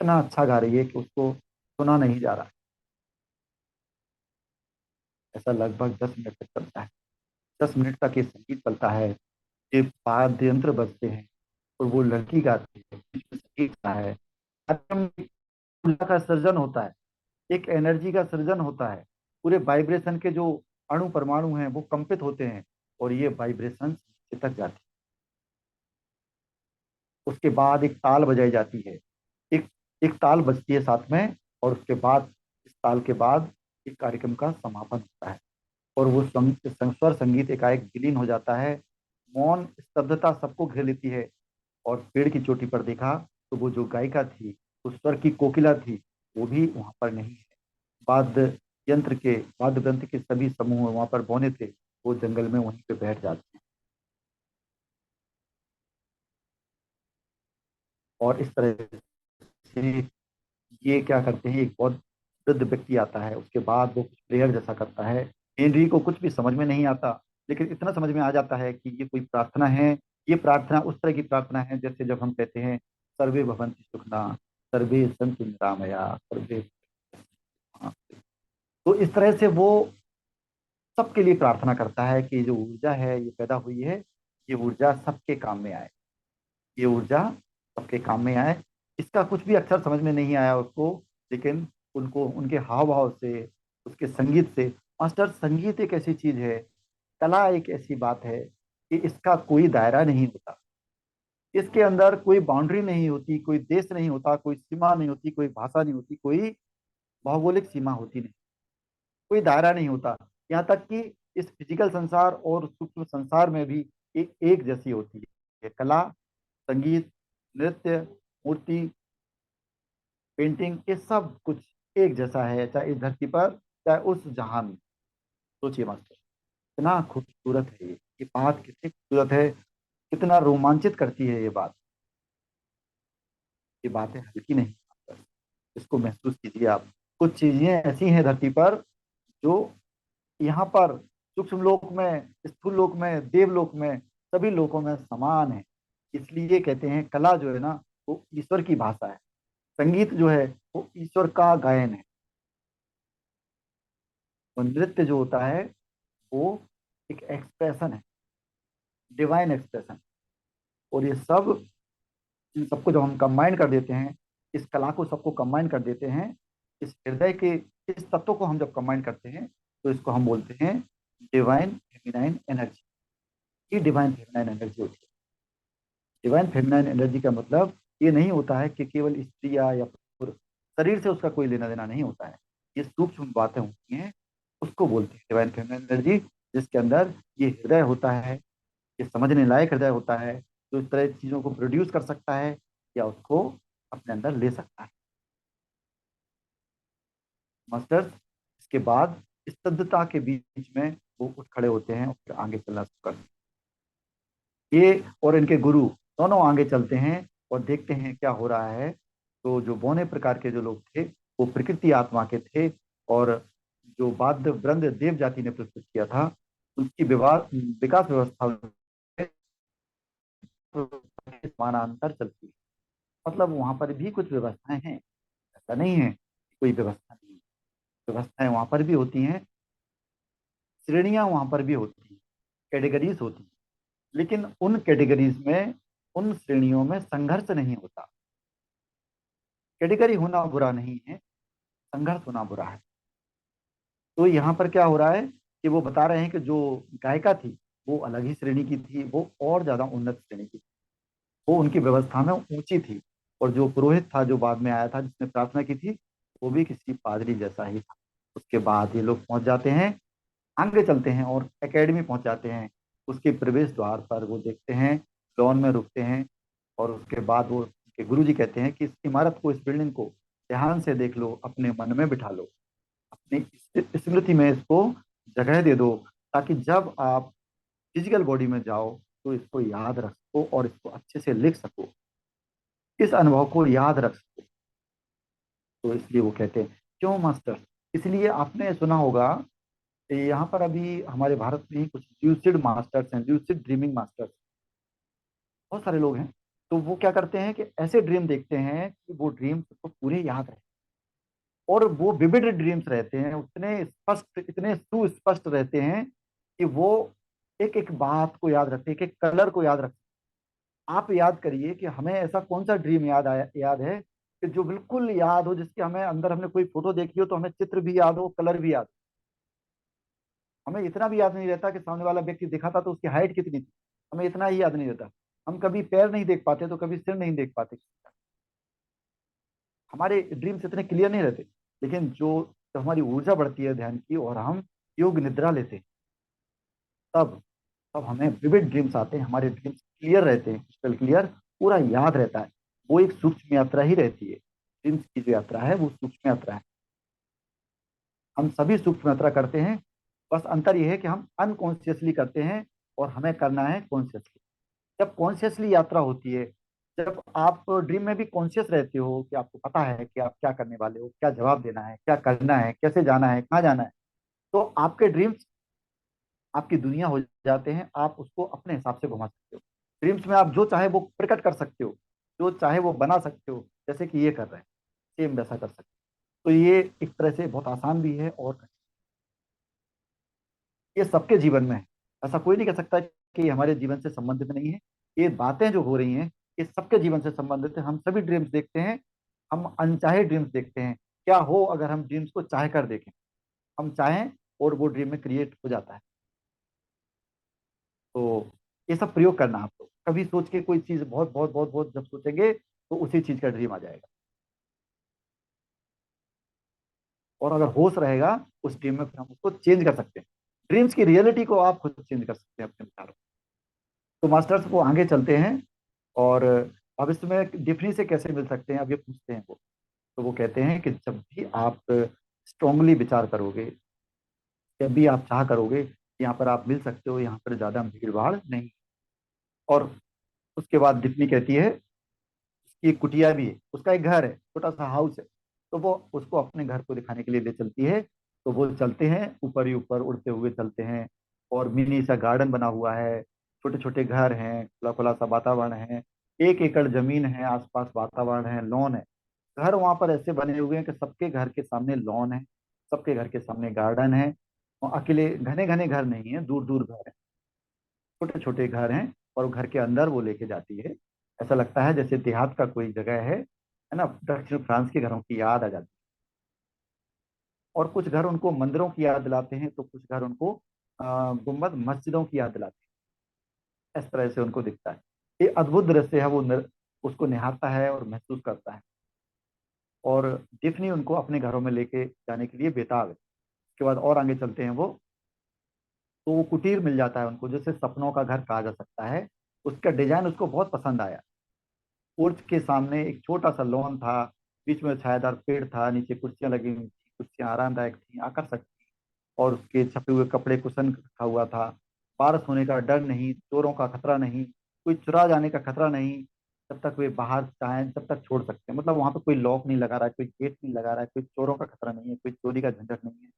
B: इतना अच्छा गा रही है कि उसको सुना नहीं जा रहा है। ऐसा लगभग 10 मिनट तक चलता है। 10 मिनट तक ये संगीत चलता है, ये वाद्य यंत्र बजते हैं और वो लड़की गाती है, बीच में संगीत का है। ऊर्जा का सृजन होता है, एक एनर्जी का सृजन होता है। पूरे वाइब्रेशन के जो अणु परमाणु हैं वो कंपित होते हैं, और ये वाइब्रेशन तक जाती है। उसके बाद एक ताल बजाई जाती है, एक एक ताल बजती है साथ में। और उसके बाद इस ताल के बाद इस कार्यक्रम का समापन होता है। और वो स्वर संगीत एकाएक विलीन हो जाता है। मौन स्तब्धता सबको घेर लेती है। और पेड़ की चोटी पर देखा तो वो जो गायिका थी, उस स्वर की कोकिला थी, वो भी वहां पर नहीं है। वाद्य यंत्र के वाद्य यंत्र के सभी समूह वहां पर बौने थे, वो जंगल में वहीं पे बैठ जाते हैं। और इस तरह से ये क्या करते हैं, एक बहुत वृद्ध व्यक्ति आता है, उसके बाद वो कुछ प्रेयर जैसा करता है। हेनरी को कुछ भी समझ में नहीं आता, लेकिन इतना समझ में आ जाता है कि ये कोई प्रार्थना है। ये प्रार्थना उस तरह की प्रार्थना है जैसे जब हम कहते हैं सर्वे भवन्ति सुखना, सर्वे सन्तु निरामया, सर्वे। हाँ। तो इस तरह से वो सबके लिए प्रार्थना करता है कि जो ऊर्जा है ये पैदा हुई है, ये ऊर्जा सबके काम में आए, ये ऊर्जा सबके काम में आए। इसका कुछ भी अक्षर समझ में नहीं आया उसको, लेकिन उनको उनके हाव भाव से, उसके संगीत से। मास्टर, संगीत एक ऐसी चीज है, कला एक ऐसी बात है कि इसका कोई दायरा नहीं होता। इसके अंदर कोई बाउंड्री नहीं होती, कोई देश नहीं होता, कोई सीमा नहीं होती, कोई भाषा नहीं होती, कोई भौगोलिक सीमा होती नहीं, कोई दायरा नहीं होता। यहाँ तक कि इस फिजिकल संसार और सूक्ष्म संसार में भी एक जैसी होती है कला, संगीत, नृत्य, मूर्ति, पेंटिंग, ये सब कुछ एक जैसा है, चाहे इस धरती पर चाहे उस जहां में। सोचिए मास्टर, कितना खूबसूरत है ये बात कितनी खूबसूरत है, कितना रोमांचित करती है ये बात। ये बातें हल्की नहीं मास्टर, इसको महसूस कीजिए आप। कुछ चीजें ऐसी हैं धरती पर जो यहाँ पर सूक्ष्म लोक में, स्थूल लोक में, देवलोक में, सभी लोकों में समान है। इसलिए कहते हैं कला जो है ना, वो ईश्वर की भाषा है। संगीत जो है वो ईश्वर का गायन है। और नृत्य जो होता है वो एक एक्सप्रेशन है, डिवाइन एक्सप्रेशन। और ये सब, इन सबको जब हम कंबाइन कर देते हैं, इस कला को सबको कंबाइन कर देते हैं, इस हृदय के इस तत्व को हम जब कंबाइन करते हैं, तो इसको हम बोलते हैं डिवाइन फेमिनाइन एनर्जी। ये डिवाइन फेमिनाइन एनर्जी होती है। डिवाइन फेमिनाइन एनर्जी का मतलब ये नहीं होता है कि केवल स्त्री या पुरुष, शरीर से उसका कोई लेना देना नहीं होता है। ये सूक्ष्म बातें होती हैं, उसको बोलते हैं डिवाइन फेमिनाइन एनर्जी। जिसके अंदर ये हृदय होता है, ये समझने लायक हृदय होता है, जो इस तरह की चीजों को प्रोड्यूस कर सकता है या उसको अपने अंदर ले सकता है। मास्टर्स, इसके बाद स्तब्धता के बीच में वो उठ खड़े होते हैं और फिर आगे चलना शुरू करते हैं। ये और इनके गुरु दोनों आगे चलते हैं और देखते हैं क्या हो रहा है। तो जो बौने प्रकार के जो लोग थे, वो प्रकृति आत्मा के थे। और जो वाद्य वृंद देव जाति ने प्रस्तुत किया था, उसकी विकास व्यवस्था के समानांतर चलती है। मतलब वहां पर भी कुछ व्यवस्थाएं हैं, ऐसा नहीं है कि कोई व्यवस्था नहीं है। व्यवस्थाएं वहां पर भी होती हैं, श्रेणियां वहां पर भी होती हैं, कैटेगरीज होती हैं। लेकिन उन कैटेगरीज में, उन श्रेणियों में संघर्ष नहीं होता। कैटेगरी होना बुरा नहीं है, संघर्ष होना बुरा है। तो यहाँ पर क्या हो रहा है कि वो बता रहे हैं कि जो गायिका थी वो अलग ही श्रेणी की थी, वो और ज्यादा उन्नत श्रेणी की थी, वो उनकी व्यवस्था में ऊंची थी। और जो पुरोहित था जो बाद में आया था जिसने प्रार्थना की थी, वो भी किसी पादरी जैसा ही था। उसके बाद ये लोग पहुंच जाते हैं, आगे चलते हैं और एकेडमी पहुंच जाते हैं। उसके प्रवेश द्वार पर वो देखते हैं, लॉन में रुकते हैं। और उसके बाद वो उनके गुरु जी कहते हैं कि इस इमारत को, इस बिल्डिंग को ध्यान से देख लो, अपने मन में बिठा लो, अपनी स्मृति में इसको जगह दे दो, ताकि जब आप फिजिकल बॉडी में जाओ तो इसको याद रख सको और इसको अच्छे से लिख सको, इस अनुभव को याद रख सको। तो इसलिए वो कहते हैं, क्यों मास्टर? इसलिए आपने सुना होगा कि यहाँ पर अभी हमारे भारत में ही कुछ ल्यूसिड मास्टर्स हैं, ल्यूसिड ड्रीमिंग मास्टर्स, बहुत सारे लोग हैं। तो वो क्या करते हैं कि ऐसे ड्रीम देखते हैं कि वो ड्रीम को पूरे याद रहे, और वो विविड ड्रीम्स रहते हैं, उतने स्पष्ट, इतने सुस्पष्ट रहते हैं कि वो एक एक बात को याद रखते हैं, एक एक कलर को याद रखते हैं। आप याद करिए कि हमें ऐसा कौन सा ड्रीम याद है कि जो बिल्कुल याद हो, जिसके हमें अंदर हमने कोई फोटो देखी हो तो हमें चित्र भी याद हो, कलर भी याद हो। हमें इतना भी याद नहीं रहता कि सामने वाला व्यक्ति दिखा था तो उसकी हाइट कितनी थी, हमें इतना ही याद नहीं रहता। हम कभी पैर नहीं देख पाते तो कभी सिर नहीं देख पाते, हमारे ड्रीम्स इतने क्लियर नहीं रहते। लेकिन जब हमारी ऊर्जा बढ़ती है ध्यान की और हम योग निद्रा लेते हैं, तब तब हमें विविड ड्रीम्स आते हैं, हमारे ड्रीम्स क्लियर रहते हैं, क्रिस्टल क्लियर, पूरा याद रहता है। वो एक सूक्ष्म यात्रा ही रहती है, ड्रीम्स की जो यात्रा है वो सूक्ष्म यात्रा है। हम सभी सूक्ष्म यात्रा करते हैं, बस अंतर यह है कि हम अनकॉन्शियसली करते हैं और हमें करना है कॉन्शियसली। जब कॉन्शियसली यात्रा होती है, जब आप ड्रीम में भी कॉन्शियस रहते हो कि आपको पता है कि आप क्या करने वाले हो, क्या जवाब देना है, क्या करना है, कैसे जाना है, कहाँ जाना है, तो आपके ड्रीम्स आपकी दुनिया हो जाते हैं। आप उसको अपने हिसाब से घुमा सकते हो। ड्रीम्स में आप जो चाहे वो प्रकट कर सकते हो, जो चाहे वो बना सकते हो, जैसे कि ये कर रहे हैं, सेम वैसा कर सकते हो। तो ये एक तरह से बहुत आसान भी है और ये सबके जीवन में है। ऐसा कोई नहीं कह सकता कि ये हमारे जीवन से संबंधित नहीं है। ये बातें जो हो रही हैं ये सबके जीवन से संबंधित है। हम सभी ड्रीम्स देखते हैं, हम अनचाहे ड्रीम्स देखते हैं। क्या हो अगर हम ड्रीम्स को चाह कर देखें, हम चाहें और वो ड्रीम में क्रिएट हो जाता है। तो ये सब प्रयोग करना आपको, कभी सोच के कोई चीज बहुत बहुत बहुत बहुत जब सोचेंगे तो उसी चीज का ड्रीम आ जाएगा। और अगर होश रहेगा उस ड्रीम में, फिर हम उसको चेंज कर सकते हैं। ड्रीम्स की रियलिटी को आप खुद चेंज कर सकते हैं अपने विचारों। तो मास्टर्स वो आगे चलते हैं और भविष्य में डिफनी से कैसे मिल सकते हैं अब ये पूछते हैं वो। तो वो कहते हैं कि जब भी आप स्ट्रांगली विचार करोगे, जब भी आप चाह करोगे, यहाँ पर आप मिल सकते हो, यहाँ पर ज्यादा भीड़ भाड़ नहीं। और उसके बाद डिफनी कहती है कि एक कुटिया भी है, उसका एक घर है, छोटा सा हाउस है। तो वो उसको अपने घर को दिखाने के लिए ले चलती है। तो वो चलते हैं, ऊपर ही ऊपर उड़ते हुए चलते हैं। और मिनी सा गार्डन बना हुआ है, छोटे छोटे घर हैं, खुला खुला सा वातावरण है, 1 एकड़ जमीन है, आसपास वातावरण है, लॉन है। घर वहां पर ऐसे बने हुए हैं कि सबके घर के सामने लॉन है, सबके घर के सामने गार्डन है। और अकेले घने घने घर नहीं है, दूर दूर घर है, छोटे छोटे घर हैं। और घर के अंदर वो लेके जाती है, ऐसा लगता है जैसे देहात का कोई जगह है ना। दक्षिण फ्रांस के घरों की याद आ जाती है। और कुछ घर उनको मंदिरों की याद दिलाते हैं, तो कुछ घर उनको गुम्बद मस्जिदों की याद दिलाते हैं। इस तरह से उनको दिखता है। ये अद्भुत दृश्य है, वो उसको निहारता है और महसूस करता है। और डिफ्नी उनको अपने घरों में लेके जाने के लिए बेताब है। उसके बाद और आगे चलते हैं वो, तो वो कुटीर मिल जाता है उनको, जैसे सपनों का घर कहा जा सकता है। उसका डिजाइन उसको बहुत पसंद आया। पोर्च के सामने एक छोटा सा लॉन था, बीच में छायादार पेड़ था, नीचे कुर्सियां लगी हुई थी, कुर्सियां आरामदायक थी, आकर्षक थी। और उसके छपे हुए कपड़े कुशन रखा हुआ था। बारिश होने का डर नहीं, चोरों का खतरा नहीं, कोई चुरा जाने का खतरा नहीं। जब तक वे बाहर चाहें तब तक छोड़ सकते हैं, मतलब वहां पे कोई लॉक नहीं लगा रहा है, कोई गेट नहीं लगा रहा है, कोई चोरों का खतरा नहीं है, कोई चोरी का झंझट नहीं है,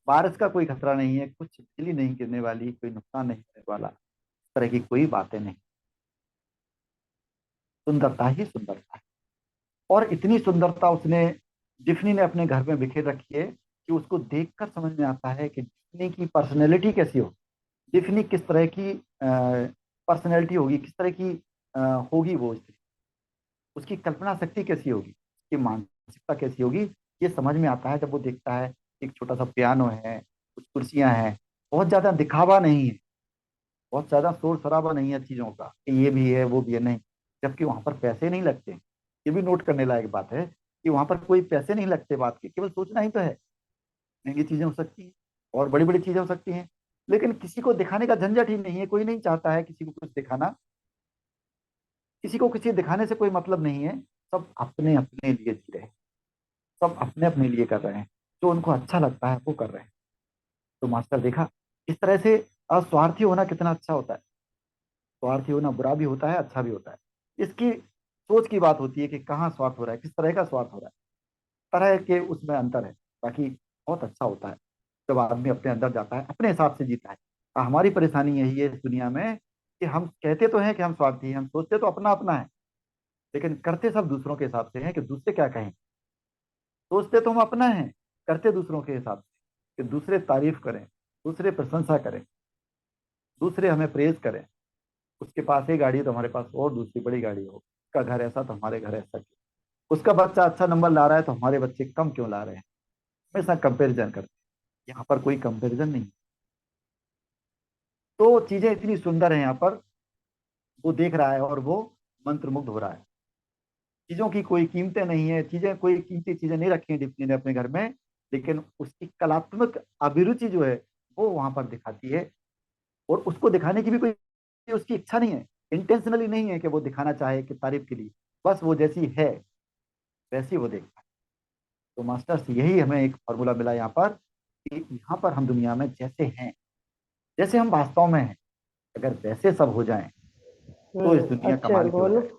B: बारिश का कोई खतरा नहीं है, कुछ बिजली नहीं गिरने वाली, कोई नुकसान नहीं होने वाला, इस तरह की कोई बातें नहीं। सुंदरता ही सुंदरता है। और इतनी सुंदरता उसने डिफ्नी ने अपने घर में बिखेर रखी है कि उसको देखकर समझ में आता है कि डिफ्नी की पर्सनैलिटी कैसी हो, डिफ्नी किस तरह की पर्सनैलिटी होगी, किस तरह की अ, होगी वो स्त्री, उसकी कल्पना शक्ति कैसी होगी, उसकी मानसिकता कैसी होगी। ये समझ में आता है जब वो देखता है एक छोटा सा पियानो है, कुछ कुर्सियां हैं, बहुत ज्यादा दिखावा नहीं है, बहुत ज्यादा शोर शराबा नहीं है चीजों का कि ये भी है वो भी है, नहीं। जबकि वहां पर पैसे नहीं लगते, ये भी नोट करने लायक बात है कि वहां पर कोई पैसे नहीं लगते बात के, केवल सोचना ही तो है। महंगी चीजें हो सकती हैं और बड़ी बड़ी चीजें हो सकती हैं, लेकिन किसी को दिखाने का झंझट ही नहीं है, कोई नहीं चाहता है किसी को कुछ दिखाना, किसी को किसी दिखाने से कोई मतलब नहीं है। सब अपने अपने लिए जी रहे हैं, सब अपने अपने लिए कर रहे हैं, जो उनको अच्छा लगता है वो कर रहे हैं। तो मास्टर देखा इस तरह से स्वार्थी होना कितना अच्छा होता है। स्वार्थी होना बुरा भी होता है, अच्छा भी होता है। इसकी सोच की बात होती है कि कहाँ स्वार्थ हो रहा है, किस तरह का स्वार्थ हो रहा है, तरह के उसमें अंतर है। बाकी बहुत अच्छा होता है जब आदमी अपने अंदर जाता है, अपने हिसाब से जीता है। हमारी परेशानी यही है इस दुनिया में कि हम कहते तो हैं कि हम स्वार्थी हैं, हम सोचते तो अपना अपना है, लेकिन करते सब दूसरों के हिसाब से हैं कि दूसरे क्या कहें। सोचते तो हम अपना है, करते दूसरों के हिसाब से कि दूसरे तारीफ करें, दूसरे प्रशंसा करें, दूसरे हमें प्रेज करें। उसके पास एक गाड़ी है तो हमारे पास और दूसरी बड़ी गाड़ी हो, उसका घर ऐसा तो हमारे घर ऐसा क्यों, उसका बच्चा अच्छा नंबर ला रहा है तो हमारे बच्चे कम क्यों ला रहे हैं। हमेशा कंपेरिजन करते हैं, यहाँ पर कोई कंपेरिजन नहीं। तो चीजें इतनी सुंदर है यहाँ पर, वो देख रहा है और वो मंत्रमुग्ध हो रहा है। चीजों की कोई कीमतें नहीं है, चीजें कोई कीमती चीजें नहीं रखी हैं डिप्टी ने अपने घर में, लेकिन उसकी कलात्मक अभिरुचि जो है वो वहां पर दिखाती है। और उसको दिखाने की भी कोई उसकी इच्छा नहीं है, इंटेंशनली नहीं है कि वो दिखाना चाहे कि तारीफ के लिए, बस वो जैसी है वैसी वो देखता है। तो मास्टर्स यही हमें एक फॉर्मूला मिला यहाँ पर कि यहाँ पर हम दुनिया में जैसे हैं, जैसे हम वास्तव में हैं, अगर वैसे सब हो जाएं तो इस दुनिया
C: अच्छा
B: कमाल की हो
C: बोलो।
B: जाए।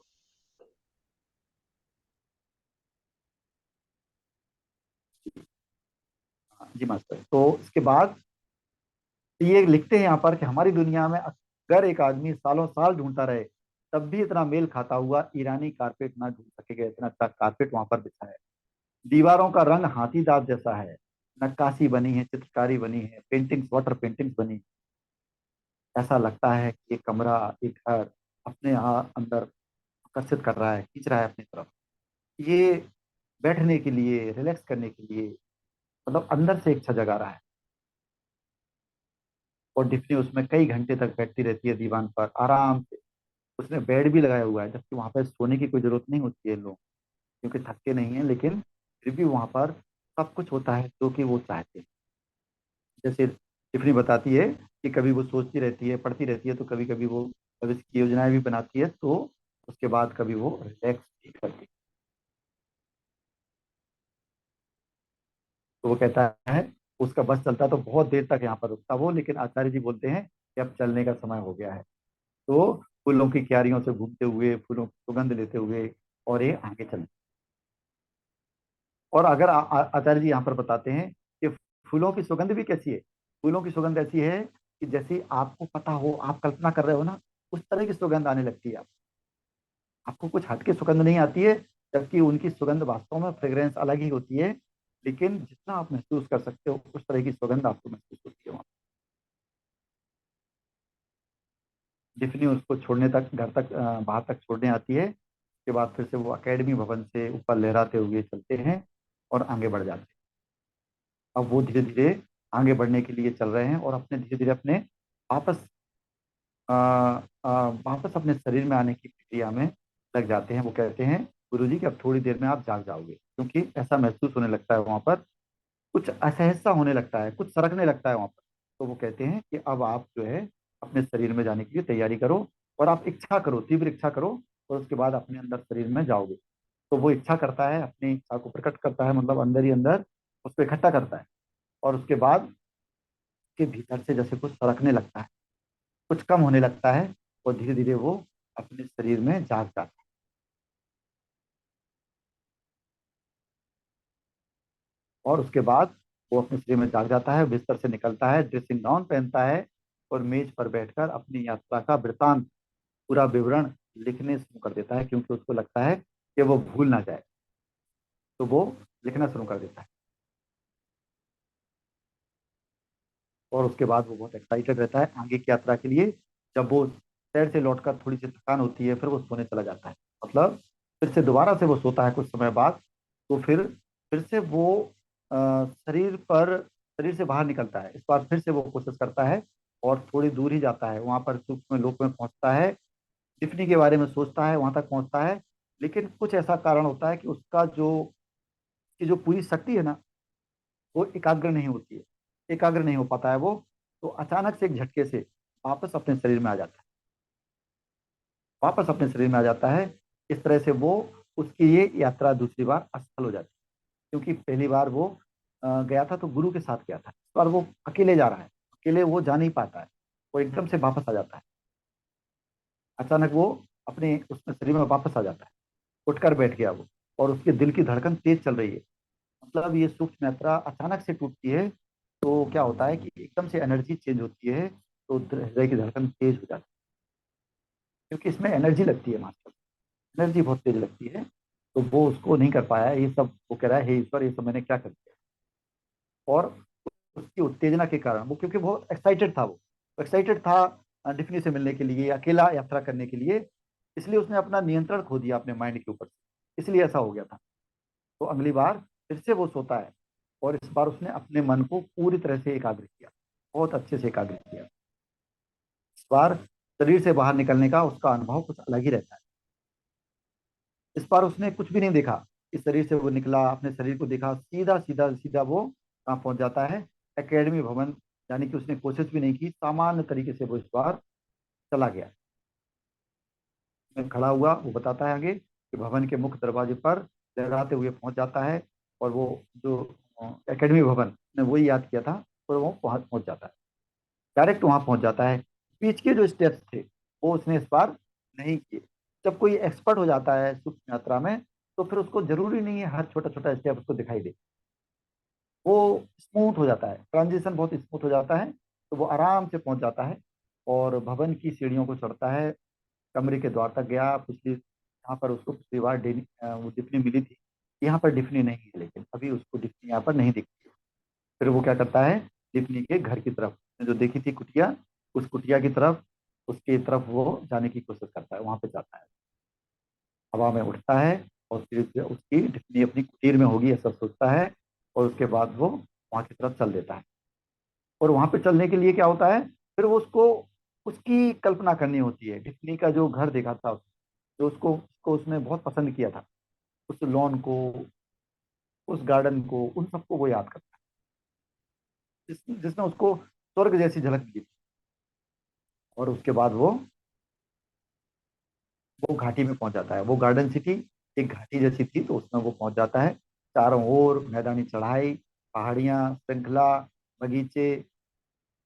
B: जी मास्टर, तो इसके बाद ये लिखते हैं यहाँ पर कि हमारी दुनिया में अगर एक आदमी सालों साल ढूंढता रहे तब भी इतना मेल खाता हुआ ईरानी कारपेट ना ढूंढ सकेगा, इतना अच्छा कारपेट वहां पर बिछा है। दीवारों का रंग हाथी दांत जैसा है, नक्काशी बनी है, चित्रकारी बनी है, पेंटिंग्स वाटर पेंटिंग्स बनी है। ऐसा लगता है कि ये कमरा, एक घर अपने यहाँ अंदर आकर्षित कर रहा है, खींच रहा है अपनी तरफ। ये बैठने के लिए, रिलैक्स करने के लिए, मतलब अंदर से इच्छा जगा रहा है। और डिफ्नी उसमें कई घंटे तक बैठती रहती है दीवान पर आराम से। उसने बेड भी लगाया हुआ है, जबकि वहां पर सोने की कोई जरूरत नहीं होती है लोग, क्योंकि थकते नहीं है, लेकिन फिर भी वहां पर सब कुछ होता है जो कि वो चाहते हैं। जैसे टिफनी बताती है कि कभी वो सोचती रहती है, पढ़ती रहती है, तो कभी कभी वो भविष्य की योजनाएं भी बनाती है, तो उसके बाद कभी वो रिलैक्स भी करती है। तो वो कहता है उसका बस चलता तो बहुत देर तक यहाँ पर रुकता वो, लेकिन आचार्य जी बोलते हैं कि अब चलने का समय हो गया है। तो फूलों की क्यारियों से घूमते हुए, फूलों की सुगंध लेते हुए और ये आगे चल। और अगर आचार्य जी यहाँ पर बताते हैं कि फूलों की सुगंध भी कैसी है। फूलों की सुगंध ऐसी है कि जैसे आपको पता हो, आप कल्पना कर रहे हो ना, उस तरह की सुगंध आने लगती है आपको कुछ हटके सुगंध नहीं आती है। जबकि उनकी सुगंध वास्तव में फ्रेग्रेंस अलग ही होती है, लेकिन जितना आप महसूस कर सकते हो उस तरह की सुगंध आपको महसूस होती है वहाँ। डिफनी उसको छोड़ने तक, घर तक, बाहर तक छोड़ने आती है। उसके बाद फिर से वो अकेडमी भवन से ऊपर लहराते हुए चलते हैं और आगे बढ़ जाते हैं। अब वो धीरे धीरे आगे बढ़ने के लिए चल रहे हैं और अपने धीरे धीरे अपने वापस वापस अपने शरीर में आने की प्रक्रिया में लग जाते हैं। वो कहते हैं गुरुजी कि अब थोड़ी देर में आप जाग जाओगे, क्योंकि ऐसा महसूस होने लगता है वहां पर, कुछ असहजता होने लगता है, कुछ सरकने लगता है वहां पर। तो वो कहते हैं कि अब आप जो है अपने शरीर में जाने के लिए तैयारी करो, और आप इच्छा करो, तीव्र इच्छा करो, और उसके बाद अपने अंदर शरीर में जाओगे। तो वो इच्छा करता है, अपनी इच्छा को प्रकट करता है, मतलब अंदर ही अंदर उसको इकट्ठा करता है। और उसके बाद के भीतर से जैसे कुछ सरकने लगता है, कुछ कम होने लगता है, और धीरे धीरे वो अपने शरीर में जाग जाता है। और उसके बाद वो अपने शरीर में जाग जाता है, बिस्तर से निकलता है, ड्रेसिंग गाउन पहनता है, और मेज पर बैठकर अपनी यात्रा का वृतांत, पूरा विवरण लिखने शुरू कर देता है, क्योंकि उसको लगता है कि वो भूल ना जाए, तो वो लिखना शुरू कर देता है। और उसके बाद वो बहुत एक्साइटेड रहता है आगे की यात्रा के लिए। जब वो शहर से लौटकर थोड़ी सी थकान होती है, फिर वो सोने चला जाता है, मतलब फिर से दोबारा से वो सोता है कुछ समय बाद। तो फिर से वो शरीर से बाहर निकलता है। इस बार फिर से वो कोशिश करता है और थोड़ी दूर ही जाता है, वहां पर सूक्ष्म लोक में पहुंचता है, टिफनी के बारे में सोचता है, वहां तक पहुंचता है। लेकिन कुछ ऐसा कारण होता है कि उसका जो पूरी शक्ति है ना, वो एकाग्र नहीं होती है, एकाग्र नहीं हो पाता है वो। तो अचानक से एक झटके से वापस अपने शरीर में आ जाता है, वापस अपने शरीर में आ जाता है। इस तरह से वो उसकी ये यात्रा दूसरी बार असफल हो जाती है, क्योंकि पहली बार वो गया था तो गुरु के साथ गया था, इस बार वो अकेले जा रहा है, अकेले वो जा नहीं पाता है, वो एकदम से वापस आ जाता है। अचानक वो अपने उसमें शरीर में वापस आ जाता है, उठकर बैठ गया वो, और उसके दिल की धड़कन तेज चल रही है। मतलब ये सूक्ष्म यात्रा अचानक से टूटती है, तो क्या होता है कि एकदम से एनर्जी चेंज होती है, तो हृदय की धड़कन तेज हो जाती है, क्योंकि इसमें एनर्जी लगती है मास्टर, एनर्जी बहुत तेज लगती है। तो वो उसको नहीं कर पाया ये सब, वो कह रहा है हे ईश्वर, ये सब मैंने क्या कर दिया। और उसकी उत्तेजना के कारण वो, क्योंकि बहुत एक्साइटेड था, वो एक्साइटेड था डिफनी से मिलने के लिए, अकेला यात्रा करने के लिए, इसलिए उसने अपना नियंत्रण खो दिया अपने माइंड के ऊपर से, इसलिए ऐसा हो गया था। तो अगली बार फिर से वो सोता है, और इस बार उसने अपने मन को पूरी तरह से एकाग्र किया, बहुत अच्छे से एकाग्र किया। इस बार शरीर से बाहर निकलने का उसका अनुभव कुछ अलग ही रहता है। इस बार उसने कुछ भी नहीं देखा, इस शरीर से वो निकला, अपने शरीर को देखा, सीधा सीधा सीधा वो कहाँ पहुंच जाता है, एकेडमी भवन। यानी कि उसने कोशिश भी नहीं की, सामान्य तरीके से वो इस बार चला गया। खड़ा हुआ, वो बताता है आगे कि भवन के मुख्य दरवाजे पर लहराते हुए पहुंच जाता है, और वो जो एकेडमी भवन ने वही याद किया था, तो वो पहुंच जाता है, डायरेक्ट वहां पहुंच जाता है। बीच के जो स्टेप्स थे वो उसने इस बार नहीं किए। जब कोई एक्सपर्ट हो जाता है सूक्ष्म यात्रा में, तो फिर उसको जरूरी नहीं है हर छोटा छोटा स्टेप उसको दिखाई दे, वो स्मूथ हो जाता है, ट्रांजिशन बहुत स्मूथ हो जाता है, तो वो आराम से पहुंच जाता है, और भवन की सीढ़ियों को चढ़ता है, कमरे के द्वार तक गया। पिछली यहाँ पर उसको पिछली बार वो डिफनी मिली थी, यहाँ पर डिफनी नहीं है, लेकिन अभी उसको डिफनी यहाँ पर नहीं दिखती है। फिर वो क्या करता है, डिफनी के घर की तरफ जो देखी थी कुटिया, उस कुटिया की तरफ, उसकी तरफ वो जाने की कोशिश करता है, वहां पे जाता है, हवा में उड़ता है, और फिर से उसकी डिफनी अपनी कुटीर में होगी ऐसा सोचता है, और उसके बाद वो वहां की तरफ चल देता है। और वहां पे चलने के लिए क्या होता है, फिर वो उसको उसकी कल्पना करनी होती है, डिफनी का जो घर देखा था, जो उसको उसने बहुत पसंद किया था, उस लॉन को, उस गार्डन को, उन सबको वो याद करता है, जिसमें उसको स्वर्ग जैसी झलक दी थी। और उसके बाद वो घाटी में पहुंच जाता है, वो गार्डन सिटी एक घाटी जैसी थी, तो उसमें वो पहुंच जाता है। चारों ओर मैदानी चढ़ाई, पहाड़ियां, श्रृंखला, बगीचे,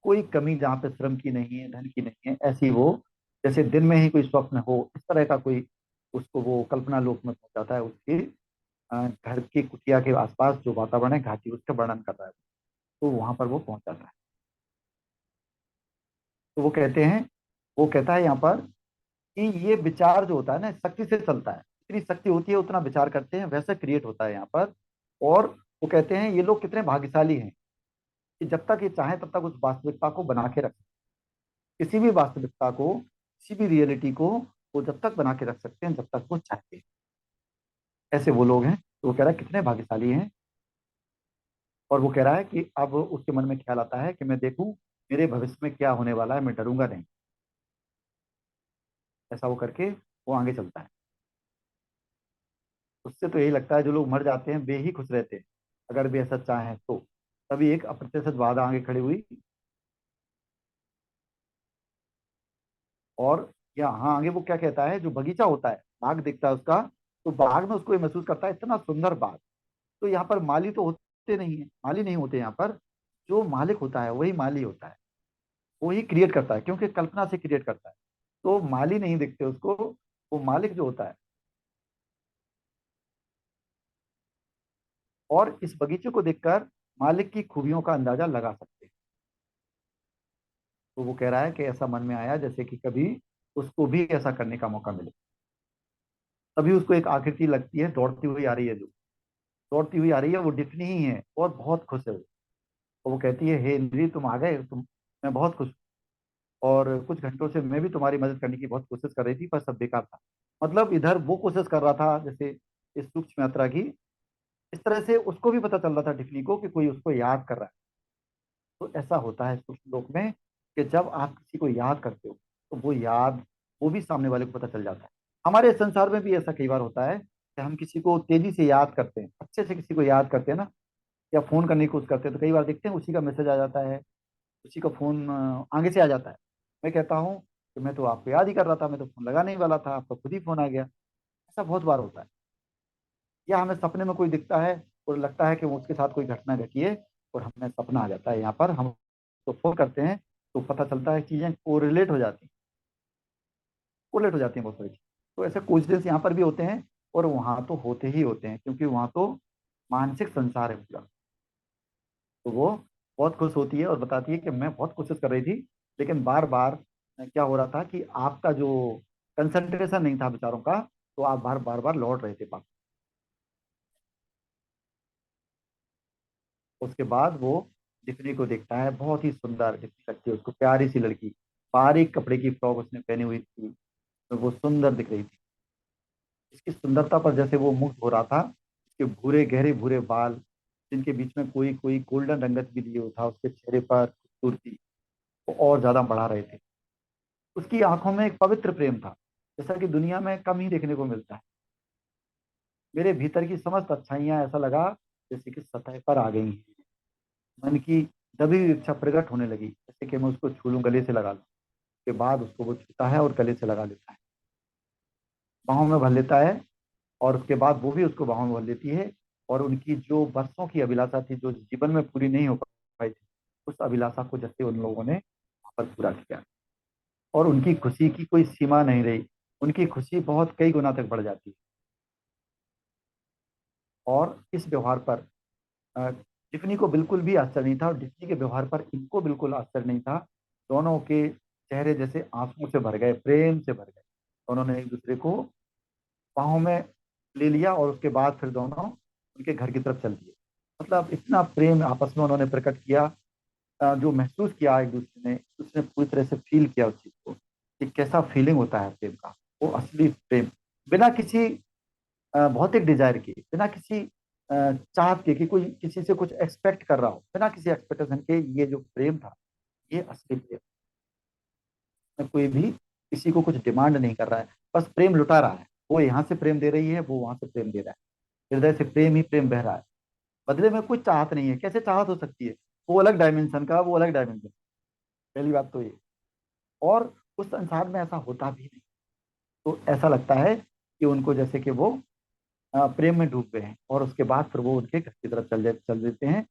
B: कोई कमी जहाँ पे श्रम की नहीं है, धन की नहीं है, ऐसी वो जैसे दिन में ही कोई स्वप्न हो, इस तरह का कोई, उसको वो कल्पना लोक में पहुंच जाता है। उसके घर की कुटिया के आसपास जो वातावरण है घाटी, उसका वर्णन कर रहा है, तो वहां पर वो पहुंच जाता है। तो वो कहता है यहाँ पर कि ये विचार जो होता है ना, शक्ति से चलता है, जितनी शक्ति होती है उतना विचार करते हैं, वैसा क्रिएट होता है यहाँ पर। और वो कहते हैं ये लोग कितने भाग्यशाली हैं कि जब तक ये चाहें तब तक उस वास्तविकता को बना के रख, किसी भी वास्तविकता को, किसी भी रियलिटी को वो जब तक बना के रख सकते हैं जब तक वो चाहते हैं, ऐसे वो लोग हैं। तो वो कह रहा है कितने भाग्यशाली हैं। और वो कह रहा है कि अब उसके मन में ख्याल आता है कि मैं देखूं मेरे भविष्य में क्या होने वाला है, मैं डरूंगा नहीं। ऐसा वो करके वो आगे चलता है। उससे तो यही लगता है जो लोग मर जाते हैं वे ही खुश रहते हैं, अगर वे ऐसा चाहें तो। तभी एक अप्रत्याशित बाधा आगे खड़ी हुई, और यहाँ आगे वो क्या कहता है, जो बगीचा होता है, बाग दिखता है उसका, तो बाग में उसको ये महसूस करता है इतना सुंदर बाग। तो यहाँ पर माली तो होते नहीं है, माली नहीं होते यहाँ पर, जो मालिक होता है वही माली होता है, वही क्रिएट करता है, क्योंकि कल्पना से क्रिएट करता है। तो माली नहीं दिखते उसको, वो मालिक जो होता है। और इस बगीचे को देखकर मालिक की खूबियों का अंदाजा लगा सकते हैं। तो वो कह रहा है कि ऐसा मन में आया जैसे कि कभी उसको भी ऐसा करने का मौका मिले। तभी उसको एक आकृति लगती है दौड़ती हुई आ रही है, जो दौड़ती हुई आ रही है वो डिफनी ही है, और बहुत खुश है वो। और वो कहती है, हे हेनरी तुम आ गए, तुम, मैं बहुत खुश हूँ, और कुछ घंटों से मैं भी तुम्हारी मदद करने की बहुत कोशिश कर रही थी, पर सब बेकार था। मतलब इधर वो कोशिश कर रहा था जैसे इस सूक्ष्म यात्रा की, इस तरह से उसको भी पता चल रहा था डिफनी को कि कोई उसको याद कर रहा है। तो ऐसा होता है सूक्ष्म लोक में कि जब आप किसी को याद करते हो तो वो याद, वो भी सामने वाले को पता चल जाता है। हमारे संसार में भी ऐसा कई बार होता है कि हम किसी को तेजी से याद करते हैं, अच्छे से किसी को याद करते हैं ना, या फोन करने की कोशिश करते हैं, तो कई बार देखते हैं उसी का मैसेज आ जाता है, उसी का फोन आगे से आ जाता है। मैं कहता हूँ कि मैं तो आपको याद ही कर रहा था, मैं तो फोन लगाने ही वाला था, आपका खुद ही फोन आ गया। ऐसा बहुत बार होता है। या हमें सपने में कोई दिखता है और लगता है कि वो उसके साथ कोई घटना घटी है, और हमें सपना आ जाता है यहाँ पर, हम तो फोन करते हैं तो पता चलता है चीजें कोरिलेट हो जाती हैं, कोरिलेट हो जाती हैं बहुत सारी चीज़ें। तो ऐसे कोइंसिडेंस यहाँ पर भी होते हैं, और वहाँ तो होते ही होते हैं, क्योंकि वहाँ तो मानसिक संसार है पूरा। तो वो बहुत खुश होती है और बताती है कि मैं बहुत कोशिश कर रही थी, लेकिन बार बार क्या हो रहा था कि आपका जो कंसंट्रेशन नहीं था विचारों का, तो आप बार बार बार लौट रहे थे पास। उसके बाद वो डिफनी को देखता है, बहुत ही सुंदर डिफनी लगती है उसको, प्यारी सी लड़की, बारीक कपड़े की फ्रॉक उसने पहनी हुई थी, तो वो सुंदर दिख रही थी। इसकी सुंदरता पर जैसे वो मुग्ध हो रहा था, उसके भूरे गहरे भूरे बाल, जिनके बीच में कोई कोई गोल्डन रंगत भी लिए हुआ था, उसके चेहरे पर खूबसूरती को और ज्यादा बढ़ा रहे थे। उसकी आंखों में एक पवित्र प्रेम था, जैसा कि दुनिया में कम ही देखने को मिलता है। मेरे भीतर की समस्त अच्छाइयां ऐसा लगा जैसे कि सतह पर आ गई हैं। मन की दबी हुई इच्छा प्रकट होने लगी, जैसे कि मैं उसको छू लूं, गले से लगा लूं। के बाद उसको वो छूता है और गले से लगा लेता है, बाहों में भर लेता है, और उसके बाद वो भी उसको बाहों में भर लेती है। और उनकी जो बरसों की अभिलाषा थी, जो जीवन में पूरी नहीं हो पाई थी, उस अभिलाषा को जैसे उन लोगों ने वहां पर पूरा किया, और उनकी खुशी की कोई सीमा नहीं रही। उनकी खुशी बहुत कई गुना तक बढ़ जाती है। और इस व्यवहार पर टिफनी को बिल्कुल भी आश्चर्य नहीं था, और टिफनी के व्यवहार पर इनको बिल्कुल आश्चर्य नहीं था। दोनों के चेहरे जैसे आंसुओं से भर गए, प्रेम से भर गए। दोनों ने एक दूसरे को बाहों में ले लिया, और उसके बाद फिर दोनों उनके घर की तरफ चल दिए। मतलब इतना प्रेम आपस में उन्होंने प्रकट किया, जो महसूस किया एक दूसरे ने, उसने पूरी तरह से फील किया उस चीज को कि कैसा फीलिंग होता है प्रेम का, वो असली प्रेम, बिना किसी भौतिक डिजायर के, बिना किसी चाहत के कि कोई किसी से कुछ एक्सपेक्ट कर रहा हो, बिना किसी एक्सपेक्टेशन के, ये जो प्रेम था, ये असली प्रेम। में कोई भी किसी को कुछ डिमांड नहीं कर रहा है, बस प्रेम लुटा रहा है। वो यहाँ से प्रेम दे रही है, वो वहां से प्रेम दे रहा है, हृदय से प्रेम ही प्रेम बह रहा है। बदले में कोई चाहत नहीं है। कैसे चाहत हो सकती है? वो अलग डायमेंशन का, वो अलग डायमेंशन। पहली बात तो ये। और उस संसार में ऐसा होता भी नहीं। तो ऐसा लगता है कि उनको जैसे कि वो प्रेम में डूब गए हैं, और उसके बाद फिर वो उनके घर की तरफ चल देते हैं।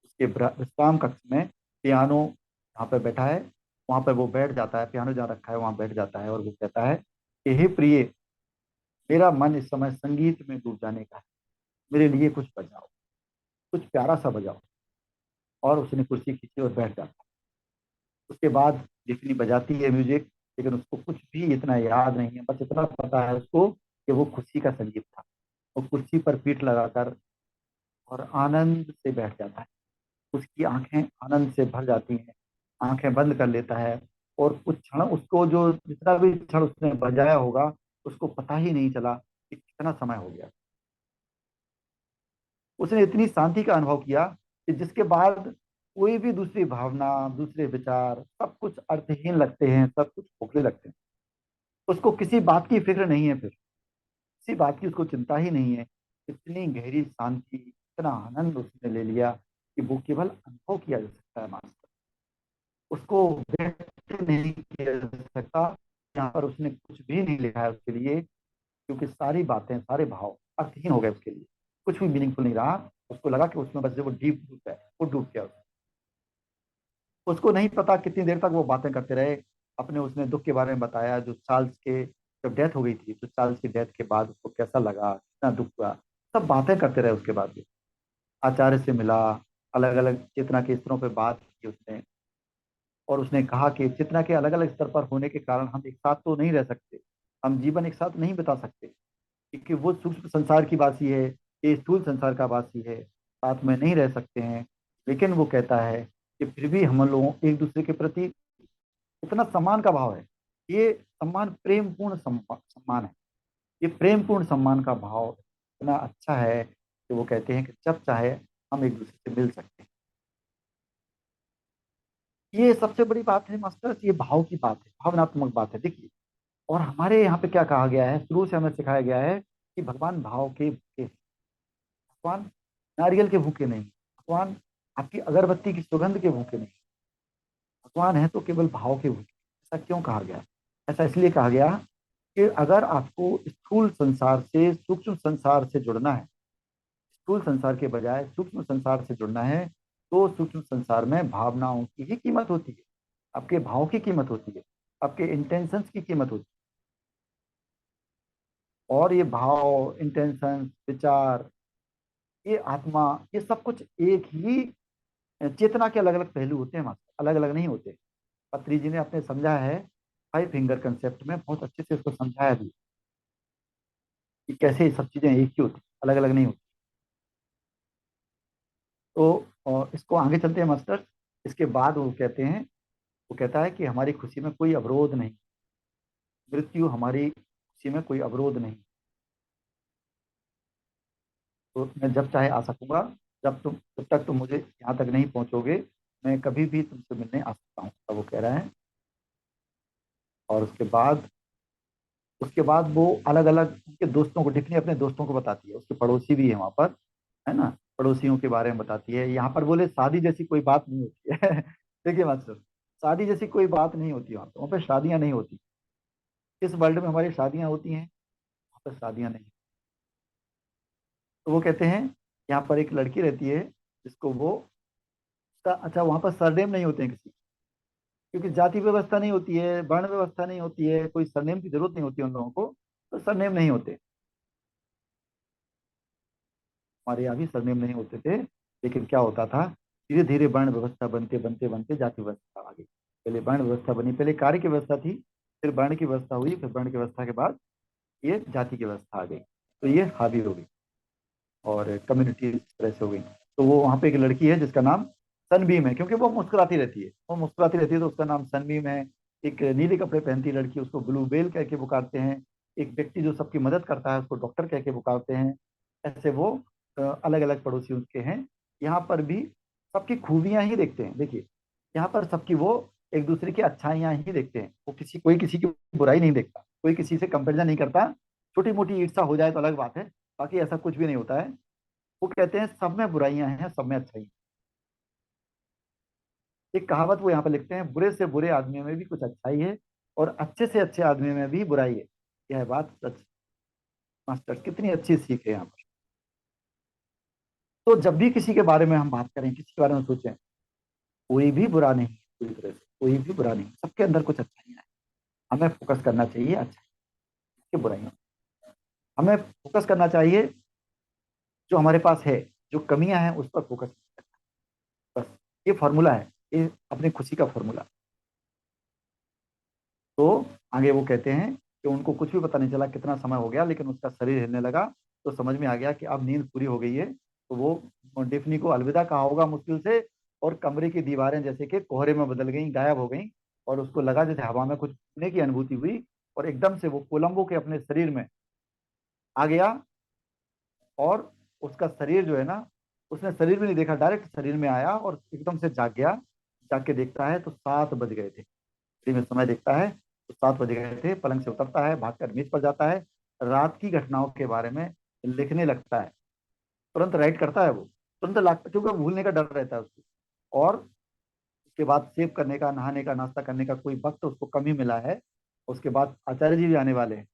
B: उसके विश्राम कक्ष में पियानो जहाँ पर बैठा है, वहां पर वो बैठ जाता है, पियानो जहाँ रखा है वहां बैठ जाता है, और वो कहता है कि हे प्रिय, मेरा मन इस समय संगीत में डूब जाने का है, मेरे लिए कुछ बजाओ, कुछ प्यारा सा बजाओ। और उसने कुर्सी खींची और बैठ जाता है। उसके बाद जितनी बजाती है म्यूजिक, लेकिन उसको कुछ भी इतना याद नहीं है, बस इतना पता है उसको कि वो खुशी का संगीत था। वो कुर्सी पर पीठ लगाकर और आनंद से बैठ जाता है। उसकी आंखें आनंद से भर जाती हैं, आंखें बंद कर लेता है। और कुछ क्षण उसको, जो जितना भी क्षण उसने बजाया होगा, उसको पता ही नहीं चला कि कितना समय हो गया। उसने इतनी शांति का अनुभव किया कि जिसके बाद कोई भी दूसरी भावना, दूसरे विचार, सब कुछ अर्थहीन लगते हैं, सब कुछ खोखले लगते हैं। उसको किसी बात की फिक्र नहीं है, फिर किसी बात की उसको चिंता ही नहीं है। इतनी गहरी शांति, इतना आनंद उसने ले लिया कि वो केवल अनुभव किया जा सकता है मास्टर, उसको व्यक्त नहीं किया जा सकता। यहाँ पर उसने कुछ भी नहीं लिखा है उसके लिए, क्योंकि सारी बातें, सारे भाव अर्थहीन हो गए उसके लिए, कुछ भी मीनिंगफुल नहीं रहा। उसको लगा कि उसमें बस जो वो डीप डूब है, वो डूब गया। उसको नहीं पता कितनी देर तक वो बातें करते रहे। अपने उसने दुख के बारे में बताया, जो चार्ल्स के जब डेथ हो गई थी, तो चार्ल्स की डेथ के बाद उसको कैसा लगा, कितना दुख हुआ, सब बातें करते रहे उसके बाद भी। आचार्य से मिला, अलग अलग चेतना के स्तरों पर बात की उसने। और उसने कहा कि चेतना के अलग अलग स्तर पर होने के कारण हम एक साथ तो नहीं रह सकते, हम जीवन एक साथ नहीं बिता सकते। क्योंकि वो सूक्ष्म संसार की वासी है, ये स्थूल संसार का वासी है, साथ में नहीं रह सकते हैं। लेकिन वो कहता है कि फिर भी हम लोगों एक दूसरे के प्रति इतना सम्मान का भाव है। ये सम्मान प्रेम पूर्ण सम्मान है। ये प्रेम पूर्ण सम्मान का भाव इतना अच्छा है कि वो कहते हैं कि जब चाहे हम एक दूसरे से मिल सकते हैं। ये सबसे बड़ी बात है मास्टर, ये भाव की बात है, भावनात्मक बात है। देखिए, और हमारे यहाँ पे क्या कहा गया है, शुरू से हमें सिखाया गया है कि भगवान भाव के भूखे हैं। भगवान नारियल के भूखे नहीं, भगवान आपकी अगरबत्ती की सुगंध के भूखे नहीं, भगवान है तो केवल भाव के भूखे। ऐसा क्यों कहा गया? ऐसा इसलिए कहा गया कि अगर आपको स्थूल संसार से सूक्ष्म संसार से जुड़ना है, स्थूल संसार के बजाय सूक्ष्म संसार से जुड़ना है, तो सूक्ष्म संसार में भावनाओं की ही कीमत होती है, आपके भाव की कीमत होती है, आपके इंटेंशंस की कीमत होती है। और ये भाव, इंटेंशन, विचार, ये आत्मा, ये सब कुछ एक ही चेतना के अलग अलग पहलू होते हैं मास्टर, अलग अलग नहीं होते। पत्री जी ने अपने समझा है, 5 फिंगर कंसेप्ट में बहुत अच्छे से उसको समझाया भी कि कैसे ये सब चीजें एक ही होती, अलग अलग नहीं होती। तो इसको आगे चलते हैं मास्टर। इसके बाद वो कहते हैं, वो कहता है कि हमारी खुशी में कोई अवरोध नहीं, मृत्यु हमारी खुशी में कोई अवरोध नहीं। तो मैं जब चाहे आ सकूंगा, जब तक तुम मुझे यहाँ तक नहीं पहुंचोगे, मैं कभी भी तुमसे मिलने आ सकता हूँ, तो वो कह रहा है। और उसके बाद वो अलग अलग उनके दोस्तों को, डिफनी अपने दोस्तों को बताती है, उसके पड़ोसी भी है वहां पर, है ना, पड़ोसियों के बारे में बताती है। यहाँ पर बोले शादी जैसी कोई बात नहीं होती है देखिए मास्टर, शादी जैसी कोई बात नहीं होती वहाँ पे शादियां नहीं होती। इस वर्ल्ड में हमारी शादियां होती हैं, वहाँ पर शादियां नहीं। तो वो कहते हैं यहाँ पर एक लड़की रहती है जिसको वो अच्छा, वहाँ पर सरनेम नहीं होते हैं किसी, क्योंकि जाति व्यवस्था नहीं होती है, वर्ण व्यवस्था नहीं होती है, कोई सरनेम की जरूरत नहीं होती है उन लोगों को, तो सरनेम नहीं होते। हमारे यहाँ भी सरनेम नहीं होते थे। लेकिन क्या होता था, धीरे धीरे वर्ण व्यवस्था बनते बनते बनते जाति व्यवस्था आ गई। पहले वर्ण व्यवस्था बनी, पहले कार्य की व्यवस्था थी, फिर वर्ण की व्यवस्था हुई, फिर वर्ण की व्यवस्था के बाद ये जाति की व्यवस्था आ गई, तो ये हावी हो गई और कम्युनिटी इस तरह से हो गई। तो वो वहाँ पे एक लड़की है जिसका नाम सनबीम है, क्योंकि वो मुस्कुराती रहती है, वो मुस्कुराती रहती है तो उसका नाम सनबीम है। एक नीले कपड़े पहनती लड़की, उसको ब्लू बेल कह के पुकारते हैं। एक व्यक्ति जो सबकी मदद करता है उसको डॉक्टर कह के पुकारते हैं। ऐसे वो अलग अलग पड़ोसी उनके हैं। यहाँ पर भी सबकी खूबियां ही देखते हैं। देखिए, यहाँ पर सबकी वो एक दूसरे की अच्छाइयां ही देखते हैं, वो कोई किसी की बुराई नहीं देखता, कोई किसी से कंपेरिजन नहीं करता। छोटी मोटी ईर्ष्या हो जाए तो अलग बात है, बाकी ऐसा कुछ भी नहीं होता है। वो कहते हैं सब में बुराइयां हैं, सब में अच्छाई। एक कहावत वो यहाँ पे लिखते हैं, बुरे से बुरे आदमी में भी कुछ अच्छाई है और अच्छे से अच्छे आदमी में भी बुराई है। यह बात सच। मास्टर कितनी अच्छी सीख है यहाँ पर। तो जब भी किसी के बारे में हम बात करें, किसी के बारे में सोचें, कोई भी बुरा नहीं है, पूरी तरह से कोई भी बुरा नहीं, सबके अंदर कुछ अच्छाइयाँ हैं। हमें फोकस करना चाहिए अच्छाई की, बुराइयों। हमें फोकस करना चाहिए जो हमारे पास है, जो कमियां हैं उस पर फोकस। बस ये फॉर्मूला है, ये अपनी खुशी का फॉर्मूला। तो आगे वो कहते हैं कि उनको कुछ भी पता नहीं चला कितना समय हो गया, लेकिन उसका शरीर हिलने लगा, तो समझ में आ गया कि अब नींद पूरी हो गई है। तो वो डिफनी को अलविदा कहा होगा मुश्किल से, और कमरे की दीवारें जैसे कि कोहरे में बदल गई, गायब हो गई, और उसको लगा जैसे हवा में कुछ उड़ने की अनुभूति हुई, और एकदम से वो कोलंबो के अपने शरीर में आ गया। और उसका शरीर जो है ना, उसने शरीर में नहीं देखा, डायरेक्ट शरीर में आया और एकदम से जाग गया। जाग के देखता है तो 7 बज गए थे, घड़ी में समय देखता है तो 7 बज गए थे। पलंग से उतरता है, भागकर मेज पर जाता है, रात की घटनाओं के बारे में लिखने लगता है। तुरंत राइट करता है वो, तुरंत लगता, क्योंकि भूलने का डर रहता है उसको। और उसके बाद सेव करने का, नहाने का, नाश्ता करने का कोई वक्त उसको कम ही मिला है। उसके बाद आचार्य जी भी आने वाले हैं,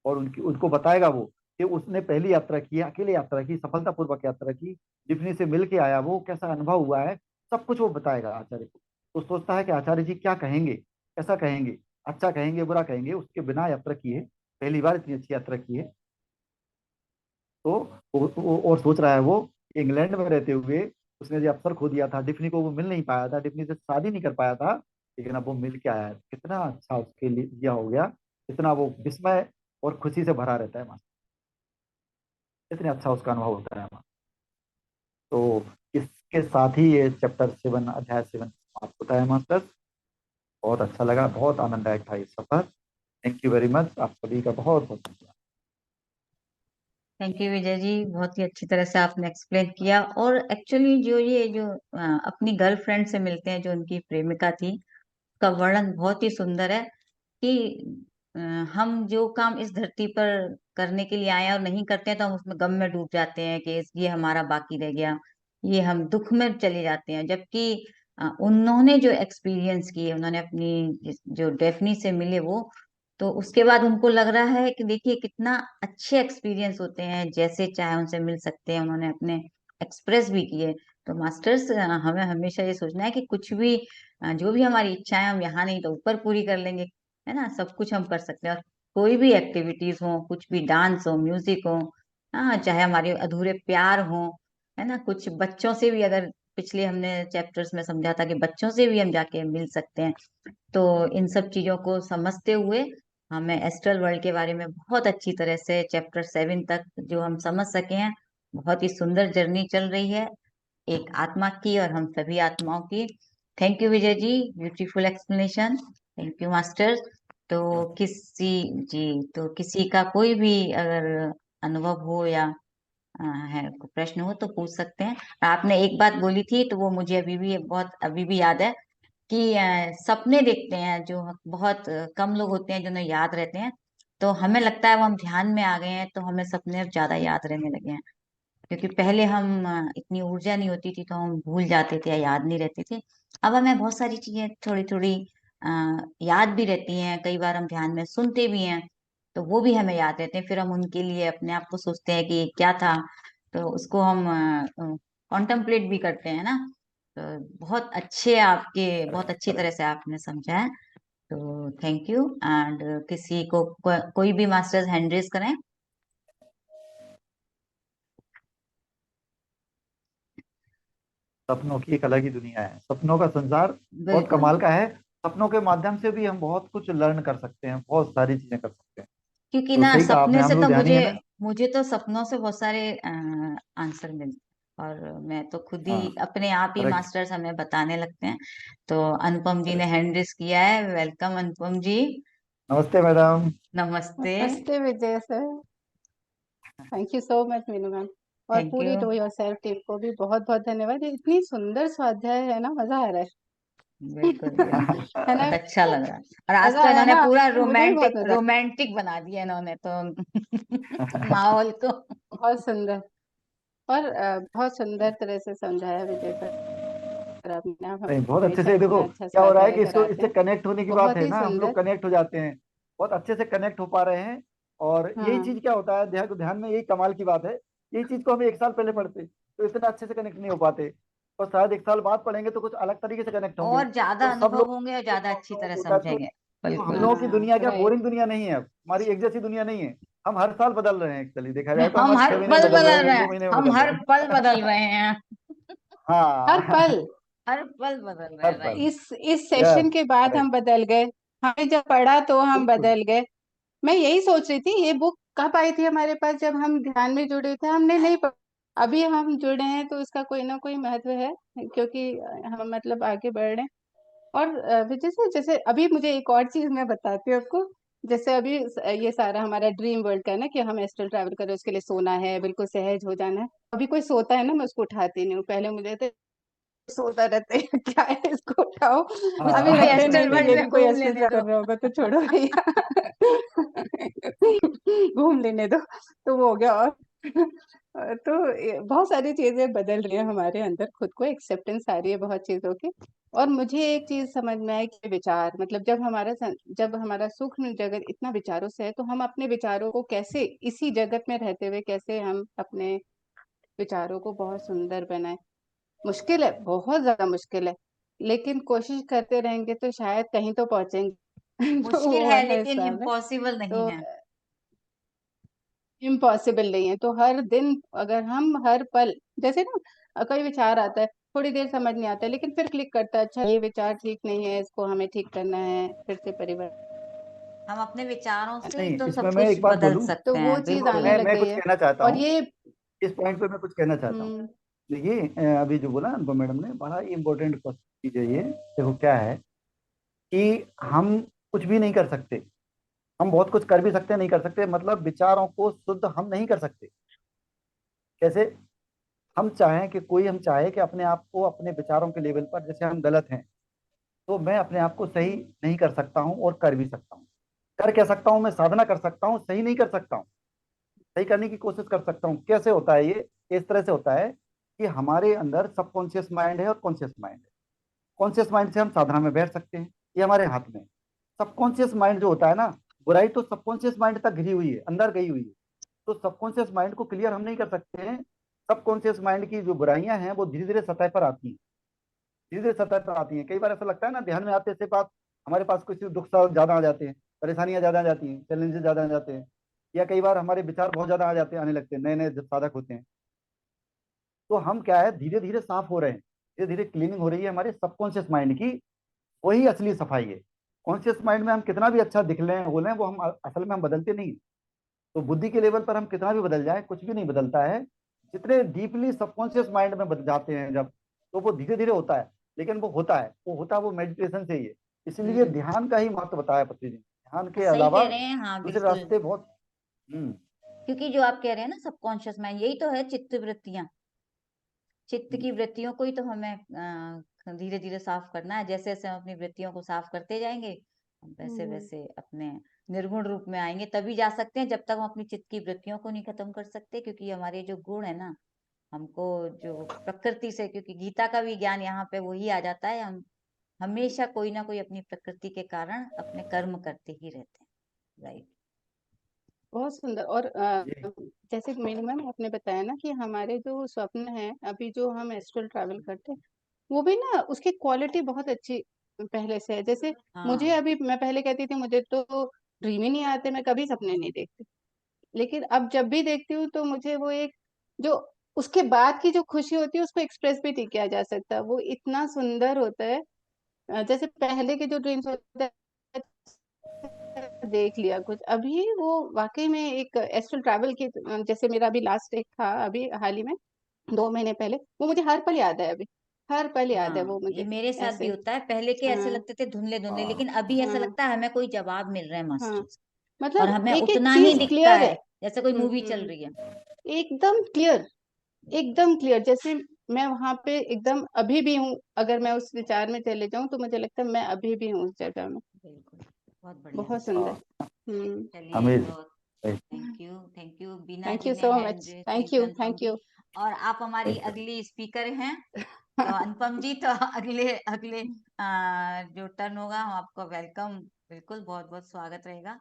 B: और उनकी उनको बताएगा वो कि उसने पहली यात्रा की, अकेले यात्रा की, सफलतापूर्वक यात्रा की, डिफनी से मिल के आया, वो कैसा अनुभव हुआ है, सब कुछ वो बताएगा आचार्य को। तो सोचता है कि आचार्य जी क्या कहेंगे, कैसा कहेंगे, अच्छा कहेंगे, बुरा कहेंगे, उसके बिना यात्रा की है, पहली बार इतनी अच्छी यात्रा की है। तो और सोच रहा है वो, इंग्लैंड में रहते हुए उसने जो अवसर खो दिया था, डिफनी को वो मिल नहीं पाया था, डिफनी से शादी नहीं कर पाया था, लेकिन अब वो मिल के आया है, कितना अच्छा उसके लिए दिया हो गया, इतना वो विस्मय और खुशी से भरा रहता है। कितने अच्छा उसका अनुभव होता है। तो इसके साथ ही ये चैप्टर 7 अध्याय 7 समाप्त होता है मास्टर्स। बहुत अच्छा लगा, बहुत आनंददायक था ये सफर। थैंक यू वेरी मच, आप सभी का बहुत बहुत धन्यवाद।
A: थैंक यू विजय जी, बहुत ही अच्छी तरह से आपने एक्सप्लेन किया। और एक्चुअली जो ये जो अपनी गर्लफ्रेंड से मिलते हैं, जो उनकी प्रेमिका थी, उसका वर्णन बहुत ही सुंदर है कि अ, हम जो काम इस धरती पर करने के लिए आए हैं और नहीं करते हैं तो हम उसमें गम में डूब जाते हैं कि ये हमारा बाकी रह गया, ये हम दुख में चले जाते हैं। जबकि उन्होंने जो एक्सपीरियंस किए, उन्होंने अपनी जो डेफनी से मिले वो, तो उसके बाद उनको लग रहा है कि देखिए कितना अच्छे एक्सपीरियंस होते हैं, जैसे चाहे उनसे मिल सकते हैं। उन्होंने अपने एक्सप्रेस भी किए। तो मास्टर्स, हमें हमेशा ये सोचना है कि कुछ भी जो भी हमारी इच्छाएं, हम यहाँ नहीं तो ऊपर पूरी कर लेंगे, है ना। सब कुछ हम कर सकते हैं। और कोई भी एक्टिविटीज हो, कुछ भी डांस हो, म्यूजिक हो, हाँ, चाहे हमारे अधूरे प्यार हो, है ना, कुछ बच्चों से भी, अगर पिछले हमने चैप्टर्स में समझा था कि बच्चों से भी हम जाके मिल सकते हैं। तो इन सब चीजों को समझते हुए हमें एस्ट्रल वर्ल्ड के बारे में बहुत अच्छी तरह से चैप्टर 7 तक जो हम समझ सके हैं, बहुत ही सुंदर जर्नी चल रही है एक आत्मा की, और हम सभी आत्माओं की। Thank you Vijay ji, beautiful explanation. Thank you master. तो किसी जी, तो किसी का कोई भी अगर अनुभव हो या है कोई प्रश्न हो तो पूछ सकते हैं। आपने एक बात बोली थी तो वो मुझे अभी भी याद है कि सपने देखते हैं जो बहुत कम लोग होते हैं जिन्हें याद रहते हैं। तो हमें लगता है वो हम ध्यान में आ गए हैं तो हमें सपने ज्यादा याद रहने लगे हैं। क्योंकि पहले हम इतनी ऊर्जा नहीं होती थी तो हम भूल जाते थे या याद नहीं रहते थे। अब हमें बहुत सारी चीजें थोड़ी थोड़ी याद भी रहती हैं, कई बार हम ध्यान में सुनते भी हैं तो वो भी हमें याद रहते हैं। फिर हम उनके लिए अपने आप को सोचते हैं कि ये क्या था, तो उसको हम कॉन्टेम्पलेट भी करते हैं ना। तो बहुत अच्छी तरह से आपने समझा है। तो थैंक यू। एंड किसी कोई भी मास्टर्स हैंड रेज करें।
B: सपनों की एक अलग ही दुनिया है, सपनों का संसार बहुत
A: बिल्कुल।
B: कमाल का है। सपनों के माध्यम से भी हम बहुत कुछ लर्न कर सकते हैं, बहुत सारी चीजें कर सकते हैं।
A: क्योंकि
B: तो
A: ना
B: सही कहा आपने,
A: सपने से
B: हम
A: तो
B: लोग ध्यान ही
A: मुझे
B: है ना।
A: मुझे तो सपनों से बहुत सारे आंसर मिलते हैं, और मैं तो खुद
B: हाँ,
A: ही अपने आप ही
B: करेक्ट।
A: मास्टर्स हमें बताने लगते हैं। तो अनुपम जी ने
B: करेक्ट।
A: हैंड रेस किया है। वेलकम अनुपम जी।
B: नमस्ते मैडम।
A: नमस्ते।
C: नमस्ते Vijay sir. Thank you so much Meenu ma'am. और
A: थैंक
C: पूरी
A: you.
C: Do yourself team को भी बहुत बहुत धन्यवाद। ये इतनी सुंदर स्वाध्याय है ना, मजा आ रहा
A: बिल्कुल बिल्कुल।
C: है ना।
A: बहुत अच्छा लग रहा है। और आज
C: मजा
A: तो
C: आया
A: इन्होंने
C: ना,
A: पूरा
C: मुझे भी बहुत
A: रोमांटिक
C: मजा आया।
A: रोमांटिक बना दिया इन्होंने तो माहौल को।
C: बहुत सुंदर। और बहुत सुंदर तरह से समझाया विजय सर आपने। आप
B: नहीं, बहुत अच्छे
C: हमेशा
B: से देखो
C: इतना अच्छा
B: क्या हो रहा है
C: स्वाध्याय
B: कि इसको
C: कराते
B: इससे
C: हैं।
B: कनेक्ट होने की बात
C: बहुत
B: है
C: ही
B: ना, हम लोग
C: सुंदर।
B: कनेक्ट हो जाते हैं, बहुत अच्छे से कनेक्ट हो पा रहे हैं। और यही
C: हाँ
B: चीज क्या होता है, ध्यान में यही कमाल की बात है। यही चीज को हम एक साल पहले पढ़ते तो इतना अच्छे से कनेक्ट नहीं हो पाते, और शायद एक साल बाद पढ़ेंगे तो कुछ अलग तरीके से कनेक्ट होंगे।
A: और ज्यादा
B: तो सब
A: अनुभव
B: लोग
A: होंगे और
B: जो
A: ज्यादा अच्छी तरह
B: होता है,
A: समझेंगे।
B: तो हम
A: बिल्कुल।
B: लोगों की
C: हाँ
B: दुनिया क्या
C: राइट।
B: बोरिंग दुनिया नहीं है, हमारी एक जैसी दुनिया नहीं है। हम हर साल बदल रहे हैं, एक्चुअली देखा जाए तो हम
A: हम
B: हर
A: हर
B: 6 महीने में
A: पल
B: बदल रहे
A: बदल
B: हैं,
A: रहे
B: एक दो
A: हैं।
B: महीने में
A: हम
B: बदल
A: हर
B: रहे
A: पल बदल
B: हैं।
A: रहे हैं।
C: हर
B: हाँ।
C: पल।
A: हर पल बदल रहे
B: हर
A: हैं,
B: पल।
A: राइट।
C: इस सेशन
B: यस।
C: के बाद हम
B: करेक्ट।
C: बदल गए। हमें जब पढ़ा तो हम
B: बिल्कुल।
C: बदल गए। मैं यही सोच रही थी, ये बुक कब आई थी हमारे पास, जब हम ध्यान में जुड़े थे हमने नहीं पढ़ा। अभी हम जुड़े हैं तो इसका कोई ना कोई महत्व है, क्योंकि हम मतलब आगे बढ़ रहे हैं। और विजय से जैसे अभी मुझे एक और चीज मैं बताती हूँ आपको। जैसे अभी ये सारा हमारा ड्रीम वर्ल्ड का है ना, कि हम एस्ट्रल ट्रैवल करें, उसके लिए सोना है, बिल्कुल सहज हो जाना है। अभी कोई सोता है ना, मैं उसको उठाती नहीं हूँ। पहले मुझे तो सोता रहते हैं क्या है, इसको उठाओ। अभी
A: उसको भी
C: लगता है
A: एस्ट्रल
C: नहीं नहीं,
A: वर्ल्ड
C: ये
A: में
C: भी कोई
A: घूम
C: एस्ट्रल
A: लेने
C: ट्रैवल
A: दो।
C: कर रहा होगा तो छोड़ो भैया। घूम लेने दो, तो वो हो गया। और तो बहुत सारी चीजें बदल रही हैं हमारे अंदर, खुद को एक्सेप्टेंस आ रही है बहुत चीजों की। और मुझे एक चीज समझ में आई कि विचार मतलब जब हमारा सूक्ष्म जगत इतना विचारों से है, तो हम अपने विचारों को कैसे इसी जगत में रहते हुए कैसे हम अपने विचारों को बहुत सुंदर बनाए। मुश्किल है, बहुत ज्यादा मुश्किल है, लेकिन कोशिश करते रहेंगे तो शायद कहीं तो पहुंचेंगे। तो
A: मुश्किल
C: वो
A: है
C: वाला
A: लेकिन
C: हिसाब है।
A: इम्पॉसिबल नहीं
C: तो
A: है।
C: इम्पॉसिबल नहीं है। तो हर दिन अगर हम हर पल, जैसे ना कोई विचार आता है, थोड़ी देर समझ नहीं आता है, लेकिन फिर क्लिक करता है, अच्छा ये विचार ठीक नहीं है, इसको हमें ठीक करना है, फिर से परिवर्तन।
A: हम अपने विचारों से ही
B: नहीं,
A: तो
B: इसमें
A: सब
B: मैं
A: कुछ
B: एक बात
A: बदल
B: बोलूं।
C: तो
A: सकते
C: वो
A: हैं।
C: चीज
A: बिल्कुल।
C: आने लग
B: मैं
C: गई
B: कुछ
C: है।
B: कहना चाहता
C: और
B: हूँ।
C: ये
B: इस पॉइंट पे मैं कुछ कहना चाहता हूँ।
C: हम्म
B: देखिए अभी जो बोला अनुभव मैडम ने, बड़ा ही इंपॉर्टेंट चीज है ये। देखो क्या है कि हम कुछ भी नहीं कर सकते, हम बहुत कुछ कर भी सकते हैं, नहीं कर सकते, मतलब विचारों को शुद्ध हम नहीं कर सकते। कैसे? हम चाहें कि कोई हम चाहे कि अपने आप को अपने विचारों के लेवल पर, जैसे हम गलत हैं, तो मैं अपने आप को सही नहीं कर सकता हूँ और कर भी सकता हूँ। कर क्या सकता हूँ? मैं साधना कर सकता हूँ, सही नहीं कर सकता हूँ, सही करने की कोशिश कर सकता हूँ। कैसे होता है ये? इस तरह से होता है कि हमारे अंदर सबकॉन्शियस माइंड है और कॉन्शियस माइंड है। कॉन्शियस माइंड से हम साधना में बैठ सकते हैं, ये हमारे हाथ में है। सबकॉन्शियस माइंड जो होता है ना, बुराई तो सबकॉन्शियस माइंड तक घिरी हुई है, अंदर गई हुई है, तो सबकॉन्शियस माइंड को क्लियर हम नहीं कर सकते हैं। सबकॉन्शियस माइंड की जो बुराइयां हैं वो धीरे धीरे सतह पर आती हैं, धीरे धीरे सतह पर आती हैं। कई बार ऐसा लगता है ना, ध्यान में आते से बात हमारे पास कुछ दुख ज्यादा आ जाते हैं, परेशानियां ज्यादा आ जाती हैं, चैलेंजेस ज्यादा आ जाते हैं, या कई बार हमारे विचार बहुत ज्यादा आ जाते हैं, आने लगते हैं, नए नए जब साधक होते हैं, तो हम क्या है, धीरे धीरे साफ हो रहे हैं, धीरे धीरे क्लीनिंग हो रही है हमारे सबकॉन्शियस माइंड की। वही असली सफाई है। कॉन्शियस माइंड में हम कितना भी अच्छा दिख लें हो लें, वो हम असल में हम बदलते नहीं हैं। तो बुद्धि के लेवल पर हम कितना भी बदल जाए, कुछ भी नहीं बदलता है। जितने डीपली सबकॉन्शियस माइंड में बदल जाते हैं जब, तो वो धीरे धीरे होता है। लेकिन वो मेडिटेशन से ही है। इसलिए ध्यान का ही महत्व बताया पत्नी जी ने। ध्यान के
A: सही
B: अलावा
A: कह रहे हैं, हाँ
B: दूसरे
A: बिल्कुल।
B: रास्ते बहुत। हम्म।
A: क्योंकि जो आप कह रहे हैं ना, सबकॉन्शियस माइंड, यही तो है चित्त वृत्तियां। चित्त की वृत्तियों को ही तो हमें धीरे धीरे साफ करना है। जैसे जैसे हम अपनी वृत्तियों को साफ करते जाएंगे, हम वैसे
C: हम्म
A: वैसे अपने निर्गुण रूप में आएंगे। तभी जा सकते हैं, जब तक हम अपनी चित्त की वृत्तियों को नहीं खत्म कर सकते। क्योंकि हमारे जो गुण है ना, हमको जो प्रकृति से, क्योंकि गीता का भी ज्ञान यहाँ पे वही आ जाता है, हम हमेशा कोई ना कोई अपनी प्रकृति के कारण अपने कर्म करते ही रहते हैं। राइट।
C: बहुत सुंदर। और
B: जी।
C: जैसे मेरी मैम आपने बताया ना कि हमारे जो स्वप्न है, अभी जो हम एस्ट्रल ट्रैवल करते हैं, वो भी ना उसकी क्वालिटी बहुत अच्छी पहले से है। जैसे मुझे
A: हाँ
C: अभी, मैं पहले कहती थी मुझे तो ड्रीम ही नहीं आते, मैं कभी सपने नहीं देखती, लेकिन अब जब भी देखती हूँ तो मुझे वो एक जो उसके बाद की जो खुशी होती है उसको एक्सप्रेस भी नहीं किया जा सकता, वो इतना सुंदर होता है। जैसे पहले के जो ड्रीम्स होते हैं, देख लिया कुछ, अभी वो वाकई में एक एस्ट्रल ट्रैवल की जैसे मेरा अभी लास्ट एक था अभी हाल ही में, 2 महीने पहले, वो मुझे हर पल याद है अभी, हर पल याद है
A: हाँ,
C: वो
A: ये
C: मुझे।
A: मेरे साथ भी
C: ऐसे
A: होता है। पहले के ऐसे
C: हाँ
A: लगते थे धुंधले धुंधले,
B: हाँ।
A: लेकिन अभी ऐसा
C: हाँ
A: लगता है हमें कोई जवाब मिल रहा है
C: हाँ,
A: मास्टर से। और
C: मतलब
A: हमें
C: एक एक
A: उतना ही
C: चीज
A: दिखता
C: क्लियर है।
A: है जैसे कोई मूवी चल रही है।
C: एकदम क्लियर, एकदम क्लियर। जैसे मैं वहां पे एकदम अभी भी हूँ, अगर मैं उस विचार में चले जाऊं तो मुझे लगता है मैं अभी भी हूँ उस जगह में।
A: बिल्कुल, बहुत बढ़िया।
C: बहुत सुंदर। हम्म
A: चलिए तो
B: amazing.
A: Thank you, Beena
C: thank
A: ji
C: you
A: ने
C: सो
A: हैंड
C: मच,
A: रेज की
C: थैंक
A: थी,
C: you,
A: Anupam
C: thank
A: ji.
C: You.
A: और आप हमारी अगली स्पीकर हैं, तो अनुपम जी, तो अगले अगले जो टर्न होगा, हम आपका वेलकम, बिल्कुल बहुत बहुत स्वागत रहेगा।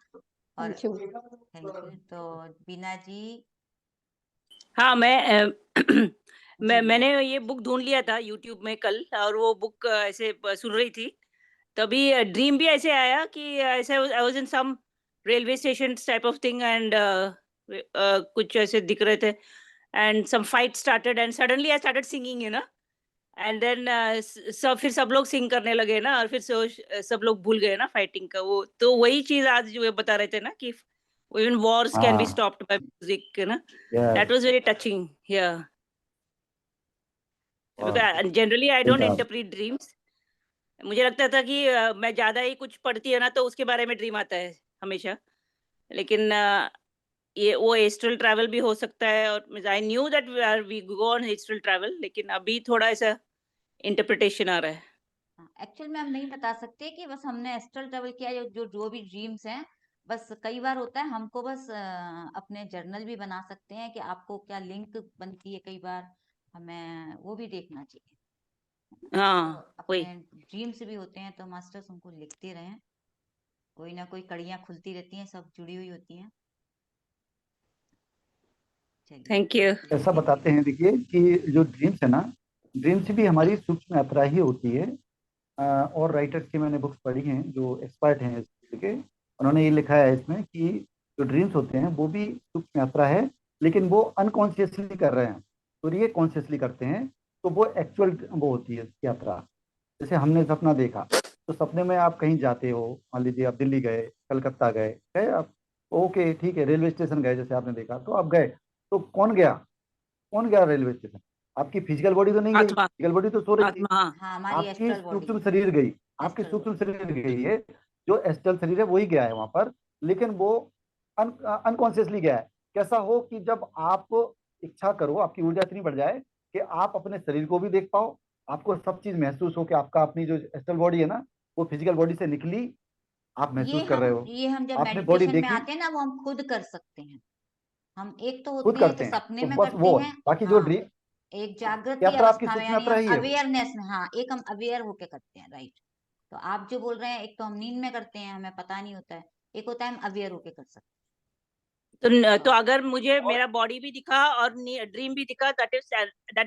A: और
C: थैंक यू।
A: Thank you. तो बीना जी।
D: हाँ,
A: जी
D: मैंने ये बुक ढूँढ लिया था यूट्यूब में कल, और वो बुक ऐसे सुन रही थी, तभी ड्रीम भी ऐसे आया कि ऐसे I was in some railway station type of thing, and कुछ ऐसे दिख रहे थे, and some fight started and suddenly I started singing, and then फिर सब लोग सिंग करने लगे ना, और फिर सब लोग भूल गए ना फाइटिंग का। वो तो वही चीज़ आज जो ये बता रहे थे ना कि इवन वॉर्स कैन बी
B: हाँ।
D: Stopped by music,
B: yes.
D: That was very touching.
B: बहुत।
D: बिकॉज़ जनरली आई
B: सही
D: डोंट
B: कहा।
D: Interpret dreams. मुझे लगता था कि मैं ज़्यादा ही कुछ पढ़ती है ना, तो उसके बारे में ड्रीम आता है हमेशा। लेकिन ये वो एस्ट्रल ट्रैवल भी हो सकता है, और I knew that we go on astral travel, लेकिन अभी थोड़ा ऐसा इंटरप्रिटेशन आ रहा है।
A: एक्चुअल में हम नहीं बता सकते कि बस हमने एस्ट्रल ट्रेवल किया, जो भी ड्रीम्स हैं। बस कई बार होता है, हमको बस अपने जर्नल भी बना सकते हैं कि आपको क्या लिंक बनती है। कई बार हमें वो भी देखना चाहिए। तो
D: हाँ, वही।
A: अपने ड्रीम्स भी होते हैं, तो मास्टर्स उनको लिखते रहें। कोई ना कोई कड़ियाँ खुलती रहती हैं, सब जुड़ी हुई होती हैं। चलिए।
D: Thank you.
B: ऐसा बताते हैं, देखिए कि जो ड्रीम्स है ना, ड्रीम्स भी हमारी सूक्ष्म यात्रा ही होती है। और राइटर्स की मैंने बुक्स पढ़ी हैं जो एक्सपर्ट हैं इस फील्ड के, उन्होंने ये लिखा है इसमें कि जो ड्रीम्स होते हैं वो भी सूक्ष्म यात्रा है, लेकिन वो अनकॉन्शियसली कर रहे हैं, और ये कॉन्शियसली करते हैं, तो वो एक्चुअल वो होती है यात्रा। जैसे हमने सपना देखा, तो सपने में आप कहीं जाते हो, मान लीजिए आप दिल्ली गए, कलकत्ता गए, गए आप, ओके ठीक है, रेलवे स्टेशन गए, जैसे आपने देखा तो आप गए, तो कौन गया? कौन गया रेलवे स्टेशन? आपकी फिजिकल बॉडी तो नहीं गई,
D: आत्मा।
B: फिजिकल बॉडी तो सो रही थी।
D: आत्मा, हाँ।
A: हाँ, हमारी
B: आपकी
A: एस्ट्रल बॉडी
B: सूक्ष्म
A: है।
B: शरीर गई, आपकी
A: एस्ट्रल
B: सूक्ष्म
A: बॉडी।
B: शरीर गई है, जो एस्ट्रल शरीर है वही गया है वहां पर। लेकिन वो अनकॉन्शियसली गया है। कैसा हो कि जब आप इच्छा करो, आपकी ऊर्जा इतनी बढ़ जाए कि आप अपने शरीर को भी देख पाओ, आपको सब चीज महसूस हो कि आपका अपनी जो एस्ट्रल बॉडी है ना, वो फिजिकल बॉडी से निकली, आप महसूस कर रहे हो,
A: ये हम जब
B: आपने बॉडी
A: मेडिटेशन में
B: देखी,
A: आते हैं ना, वो हम खुद कर सकते हैं। हम एक तो
B: खुद
A: होते हैं
B: करते
A: कि
B: हैं।
A: सपने
B: तो
A: में
B: बस
A: करते
B: वो है,
A: हैं।
B: बाकी जो
A: हाँ,
B: ड्रीम
A: एक जागृति
B: यात्रा आपकी
A: अवस्था में,
B: सूक्ष्म
A: यानी
B: यात्रा
A: हम
B: ही है वो।
A: अवेयरनेस में। हाँ, एक हम अवेयर होके करते हैं, राइट। तो आप जो बोल रहे हैं, एक तो हम नींद में करते हैं, हमें पता नहीं होता है। एक होता है हम अवेयर होके कर सकते
D: तो
A: हैं।
D: अगर मुझे
B: और
D: मेरा बॉडी भी दिखा और ड्रीम भी दिखा, that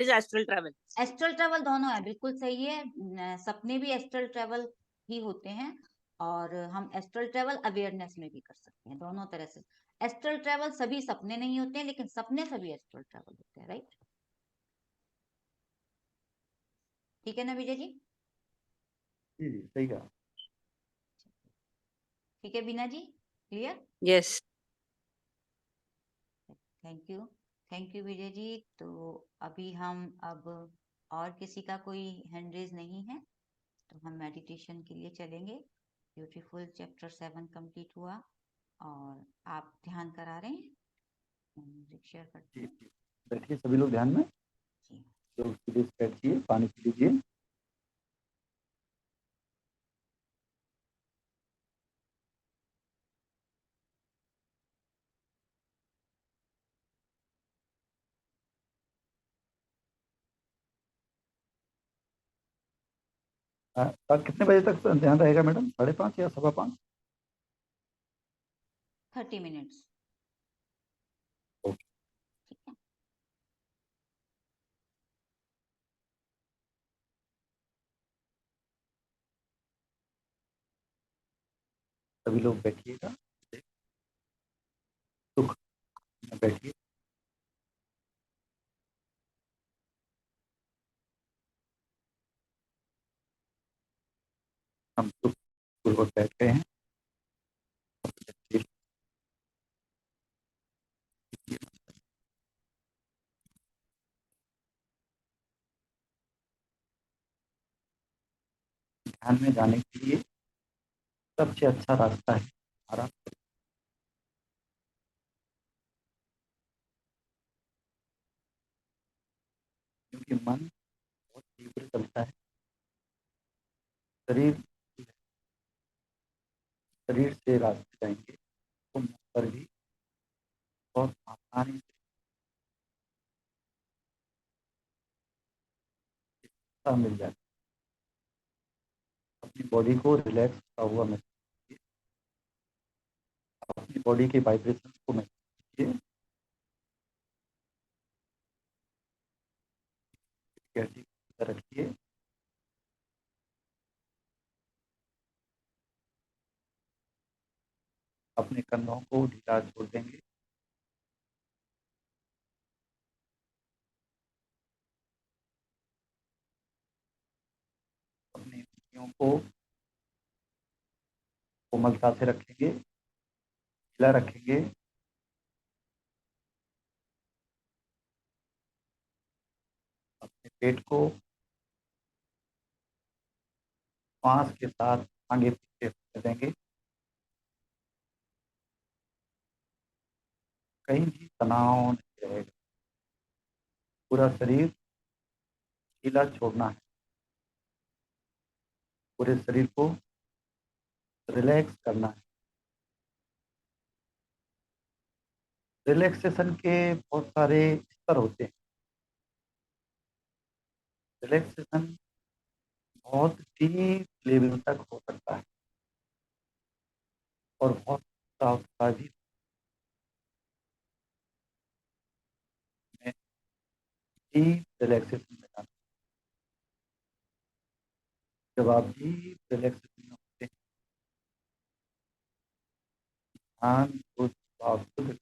D: is astral travel.
A: Astral travel दोनों है, बिल्कुल सही है। सपने भी एस्ट्रल ट्रेवल ही होते हैं, और हम एस्ट्रल ट्रेवल अवेयरनेस में भी कर सकते हैं, दोनों तरह से। एस्ट्रल ट्रेवल सभी सपने नहीं होते हैं, लेकिन सपने सभी एस्ट्रल ट्रेवल होते हैं, राइट। ठीक है ना विजय जी?
B: जी जी सही कहा।
A: ठीक है Beena ji, clear?
D: Yes.
A: Thank you. Thank you Vijay ji. तो अभी हम अब, और किसी का कोई हैंड रेज नहीं है, तो हम मेडिटेशन के लिए चलेंगे। ब्यूटीफुल, चैप्टर 7 कंप्लीट हुआ, और आप ध्यान करा रहे हैं। म्यूजिक शेयर करते
B: जी
A: हैं।
B: जी, बैठिए सभी लोग ध्यान में।
A: जी।
B: लोग सीधे से बैठिए, पानी पी लीजिए। कितने बजे तक ध्यान रहेगा मैडम? 5:30 या 5:15?
A: 30 मिनट्स।
B: ओके।
A: ठीक है।
B: सभी लोग बैठिएगा, सुख में बैठिए। हम सुख पूर्वक बैठ गए हैं। ध्यान में जाने के लिए सबसे अच्छा रास्ता है हमारा, क्योंकि मन बहुत तीव्र चलता है। शरीर शरीर से रास्ते जाएंगे तो मन पर भी बहुत आसानी से रास्ता मिल जाता है। अपनी बॉडी को रिलैक्स होता हुआ महसूस कीजिए, अपनी बॉडी के वाइब्रेशन को महसूस कीजिए। कैसी रखिए, अपने कंधों को ढीला छोड़ देंगे, अपनी उंगलियों को कोमलता से रखेंगे, ढीला रखेंगे। अपने पेट को श्वास के साथ आगे पीछे कर देंगे। कहीं भी तनाव नहीं रहेगा, पूरा शरीर ढीला छोड़ना है, पूरे शरीर को रिलैक्स करना है। रिलैक्सेशन के बहुत सारे स्तर होते हैं। रिलैक्सेशन बहुत डीप लेवल तक हो सकता है, और बहुत सावधानी भी में डीप रिलैक्सेशन में जाना। जब आप डीप रिलैक्सेशन में होते हैं, ध्यान को आप खुद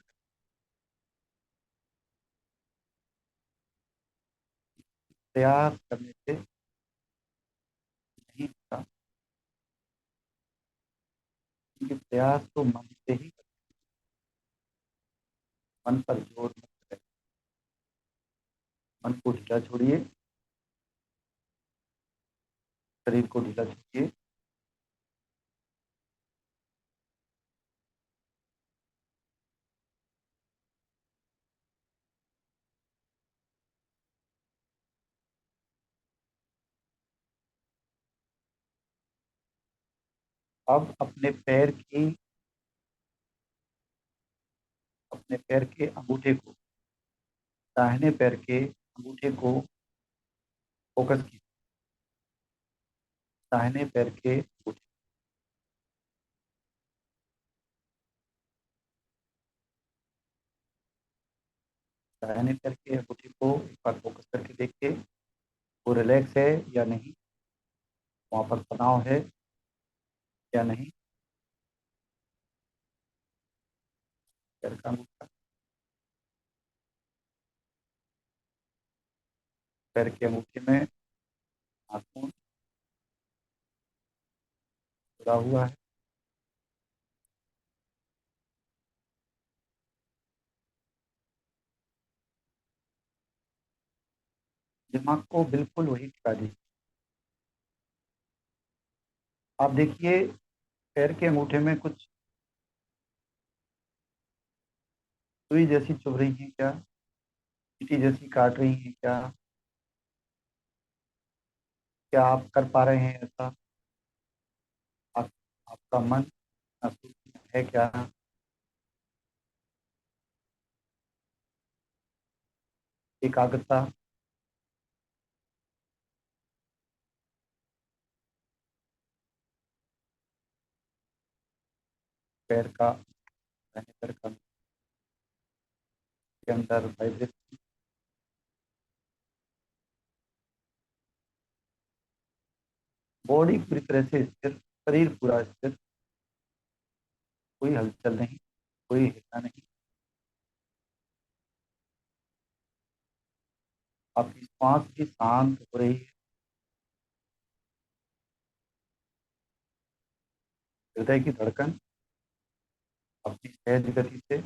B: प्रयास करने से नहीं होता, क्योंकि प्रयास तो मन से ही, मन पर जोर मत करें। मन को ढीला छोड़िए, शरीर को ढीला छोड़िए। अब अपने पैर के अंगूठे को, दाहिने पैर के अंगूठे को फोकस कीजिए। दाहिने पैर के अंगूठे, दाहिने पैर के अंगूठे को एक बार फोकस करके देखिए, वो रिलैक्स है या नहीं, वहाँ पर तनाव है या नहीं। पैर का अंगूठा, पैर के अंगूठे में नाखून जुड़ा हुआ है। दिमाग को बिल्कुल वही टिका दीजिए। आप देखिए पैर के अंगूठे में कुछ सुई जैसी चुभ रही है क्या, चींटी जैसी काट रही है क्या, क्या आप कर पा रहे हैं ऐसा? आप, आपका मन महसूस है क्या? एकाग्रता, पैर का, दाहिने पैर का के अंदर वाइब्रेशन, बॉडी पूरी तरह से स्थिर, शरीर पूरा स्थिर, कोई हलचल नहीं, कोई हिलना नहीं। आपकी सांस भी शांत हो रही है, हृदय की धड़कन अपनी सहज गति से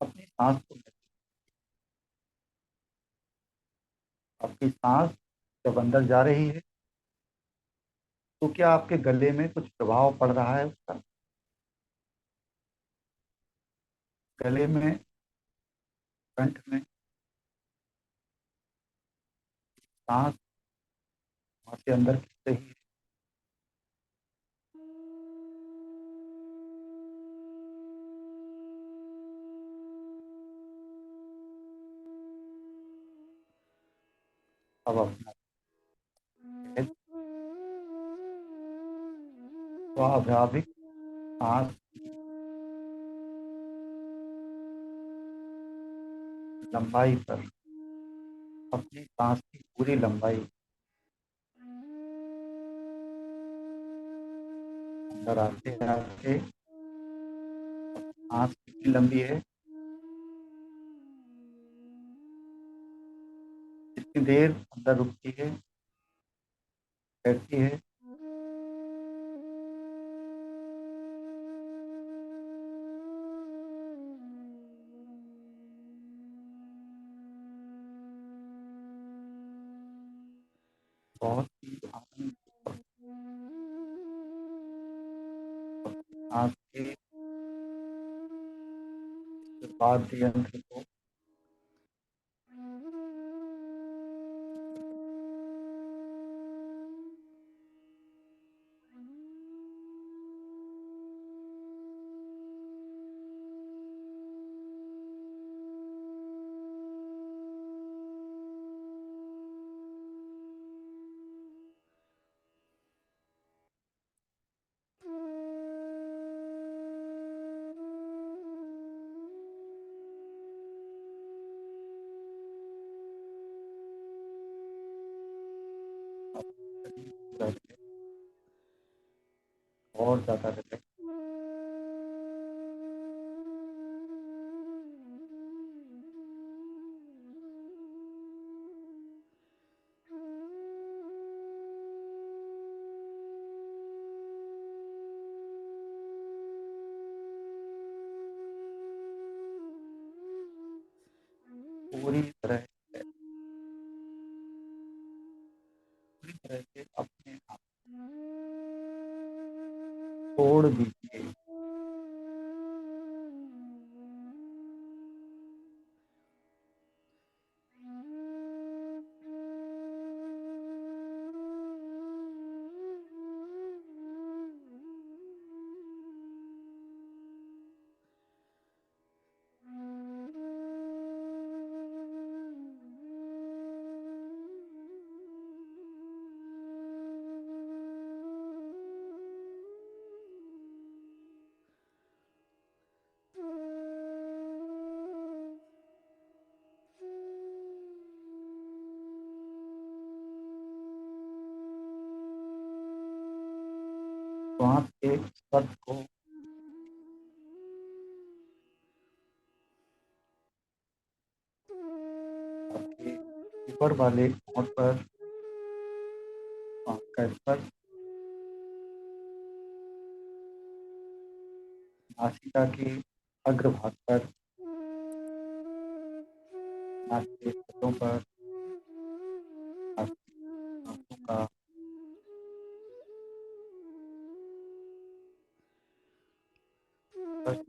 B: अपनी सांस को, आपकी सांस जब अंदर जा रही है तो क्या आपके गले में कुछ प्रभाव पड़ रहा है उसका? गले में, कंठ में सांस वहां से अंदर खींच रही है। अब अपना सहज स्वाभाविक सांस लंबाई पर, अपनी सांस की पूरी लंबाई अंदर आते आते, सांस कितनी लंबी है, कितनी देर अंदर रुकती है, बैठती है। बहुत ही आनंद, सांस के वाद्य यंत्र को पूरा और ज्यादा रिलैक्स। पूरी तरह से अपने आप छोड़ दीजिए। श्वास के स्पर्श को आपके ऊपर वाले होंठ पर श्वास का स्पर्श नासिका के अग्रभाग पर, नाक के पट्टों पर, आंखों का स्पर्श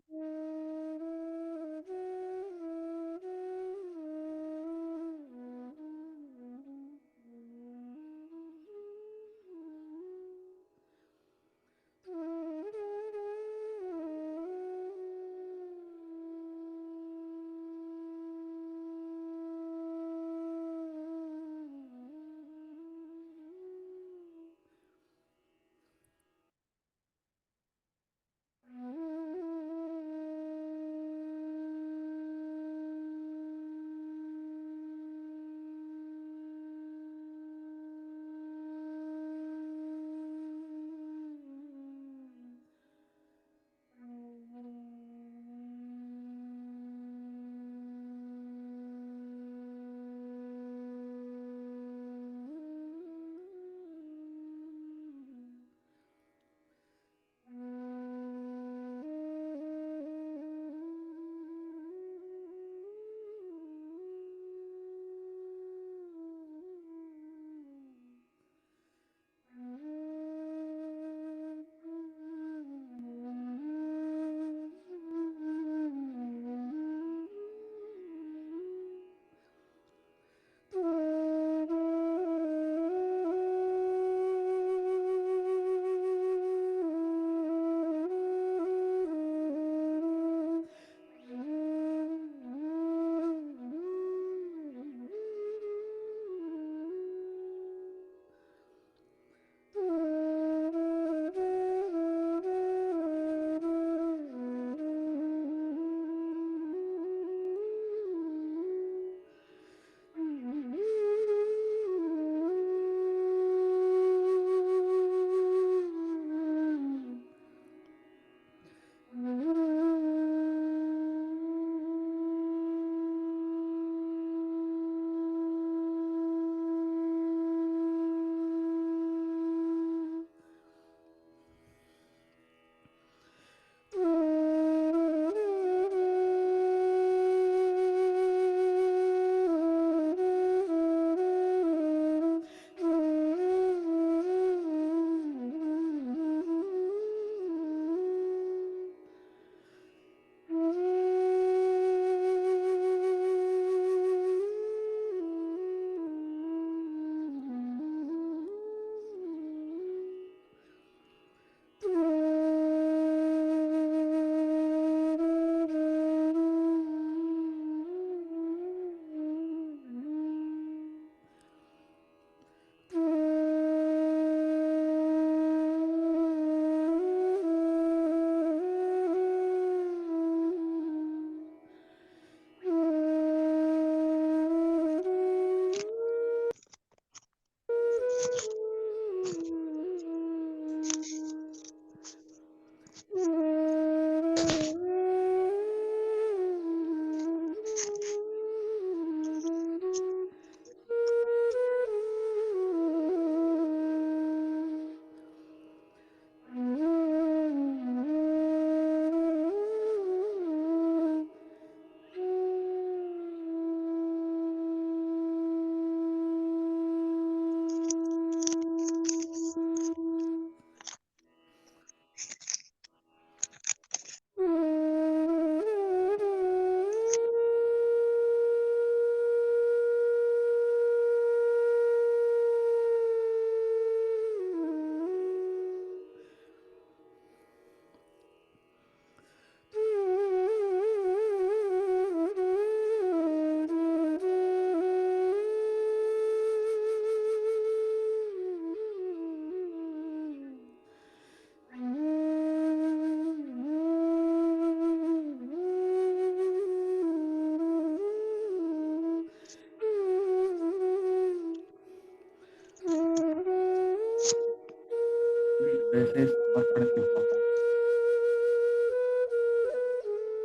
B: जैसे समर्पण की भावना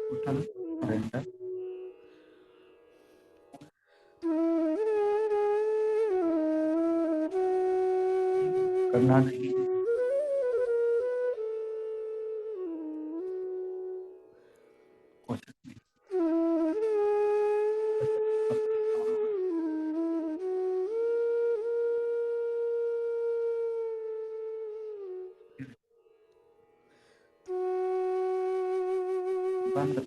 B: टोटल सरेंडर करना नहीं है। कोशिश नहीं बंद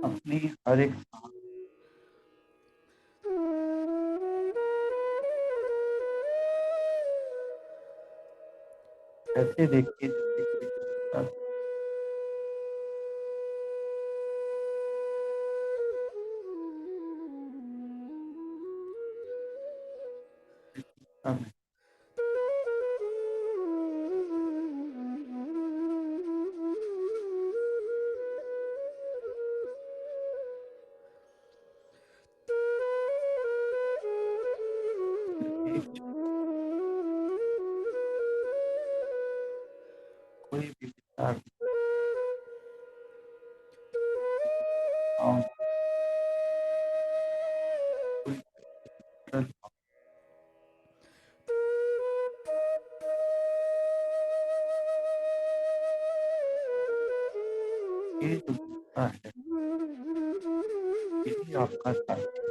B: अपनी हर एक सांस ऐसे देखिए जैसे कोई दूसरा दूसरा नहीं। सिर्फ एक कोई भी विचार भावना, कोई तरह ये जो दूसरा है यही आपका साथी है।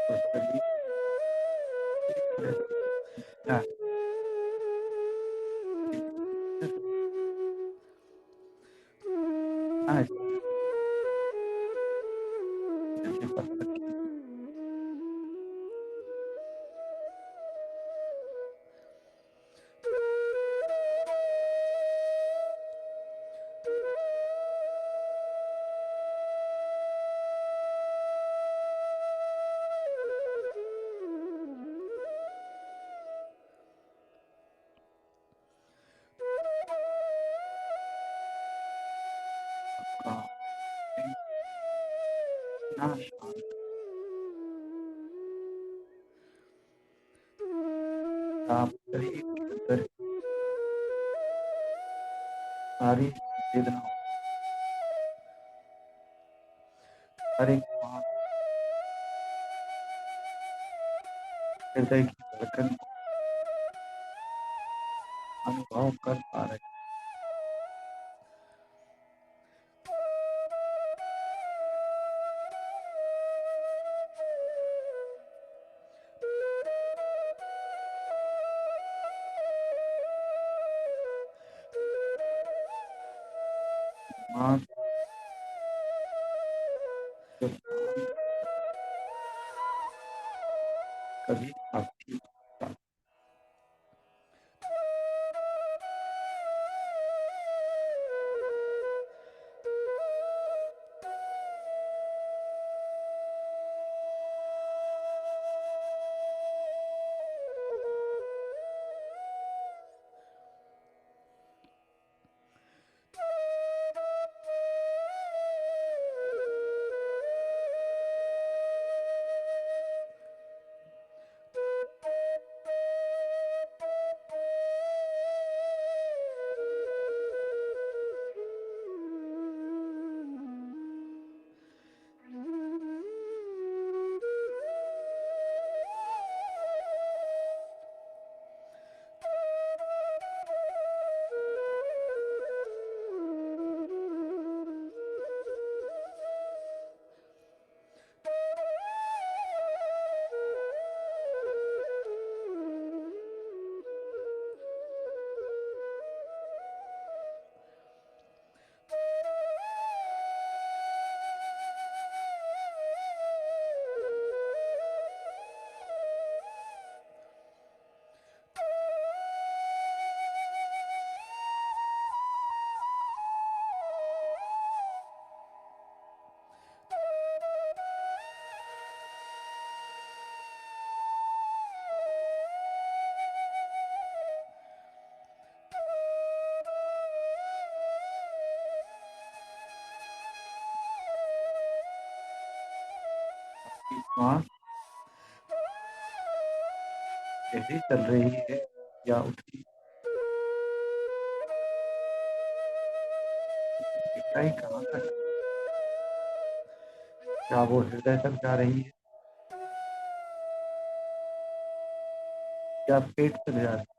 B: और शरीर एक तरह से क्या है हाँ, जैसे पत्थर की का इतना शांत आप शरीर के अंदर सारी वेदनाओं हर एक सांस हृदय की धड़कन को अनुभव कर पा रहे हैं। दिमाग जब शांत कभी आपकी होता की श्वास गहरी चल रही है या उसकी गहराई कहाँ तक है? क्या वो हृदय तक जा रही है या पेट तक जा रही है?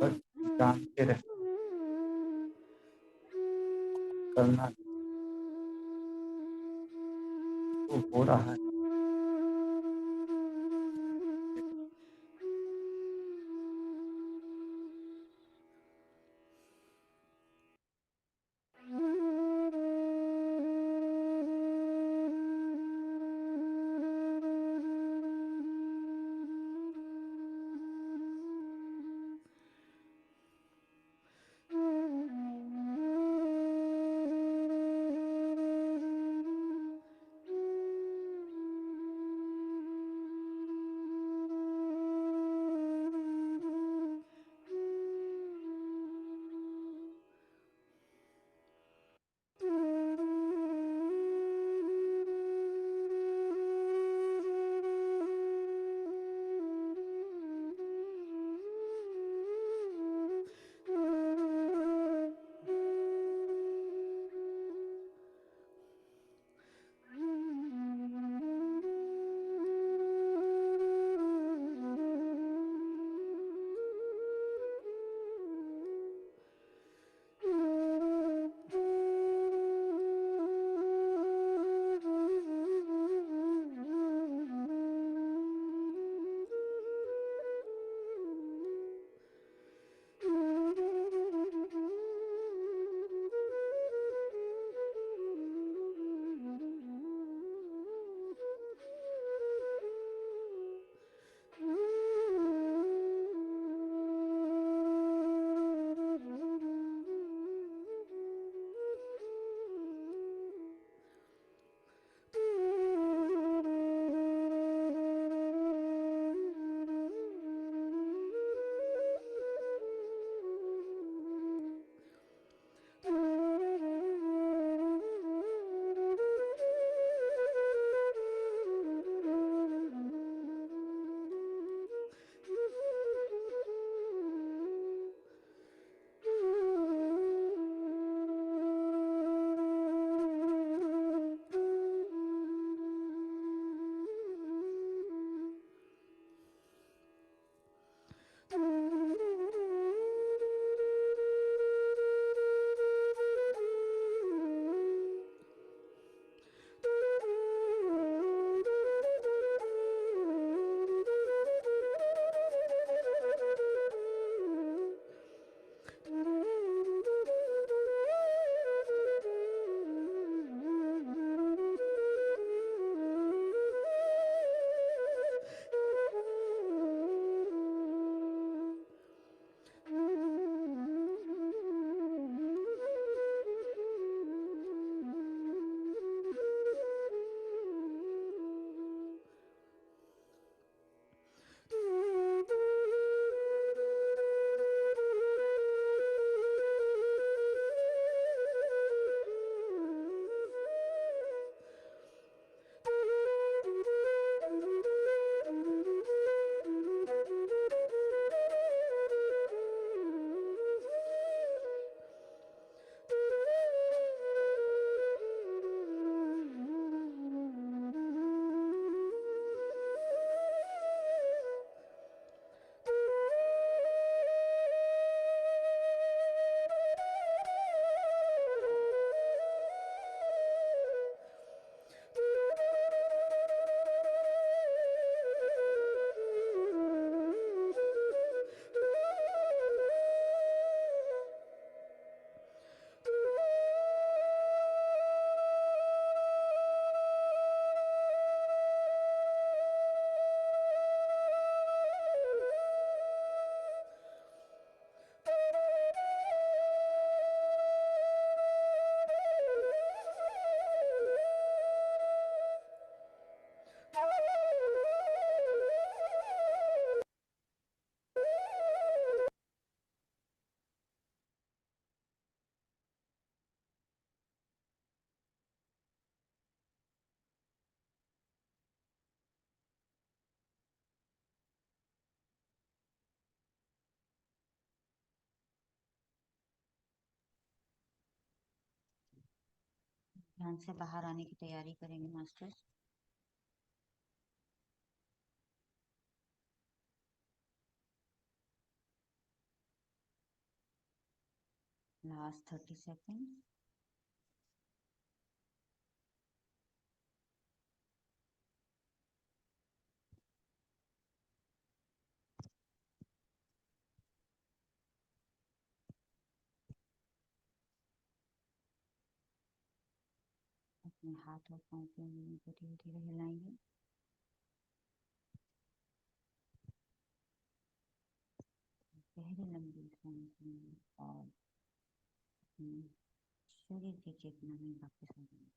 B: बस जानते रहे, करना जो हो रहा है
A: ध्यान से बाहर आने की तैयारी करेंगे मास्टर्स। Last 30 second. अपने हाथ और पाँव को धीरे धीरे हिलाएंगे। गहरी लंबी सांस लें और शरीर की चेतना में वापस आ जाएं।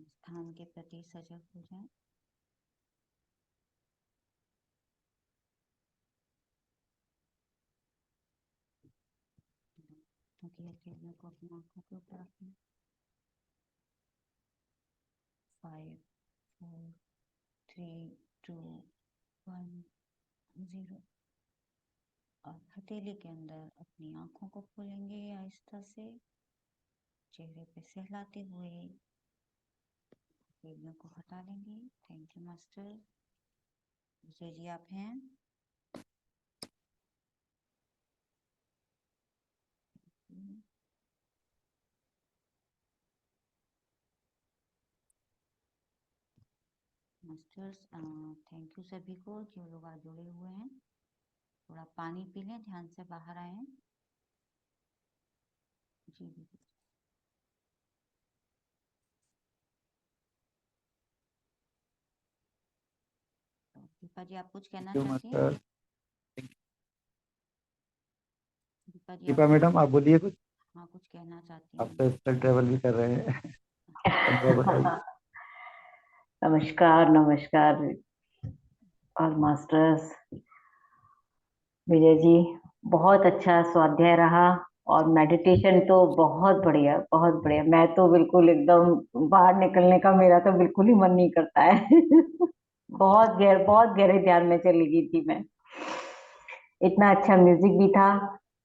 A: स्थान के प्रति सजग हो जाएं। क्योंकि अकेले को अपनी आंखों के ऊपर रखें। 5 4 3 2 1 0 और हथेली के अंदर अपनी आंखों को खोलेंगे आहिस्ता से, चेहरे पे सहलाते हुए हथेलियों को हटा लेंगे। Thank you master. Vijay ji आप हैं। मास्टर्स थैंक यू सभी को जो लोग आज जुड़े हुए हैं। थोड़ा पानी पी लें, ध्यान से बाहर आए। जी जी दीपा जी आप कुछ कहना चाहती हैं? दीपा जी
B: दीपा मैडम आप बोलिए कुछ।
A: हाँ कुछ कहना चाहती
B: आप
A: हैं?
B: तो स्पेशल ट्रेवल भी कर रहे हैं। अनुभव बताइए।
E: नमस्कार नमस्कार और मास्टर्स विजय जी, बहुत अच्छा स्वाध्याय रहा और मेडिटेशन तो बहुत बढ़िया बहुत बढ़िया। मैं तो बिल्कुल एकदम बाहर निकलने का मेरा तो बिल्कुल ही मन नहीं करता है। बहुत गहरे ध्यान में चली गई थी मैं। इतना अच्छा म्यूजिक भी था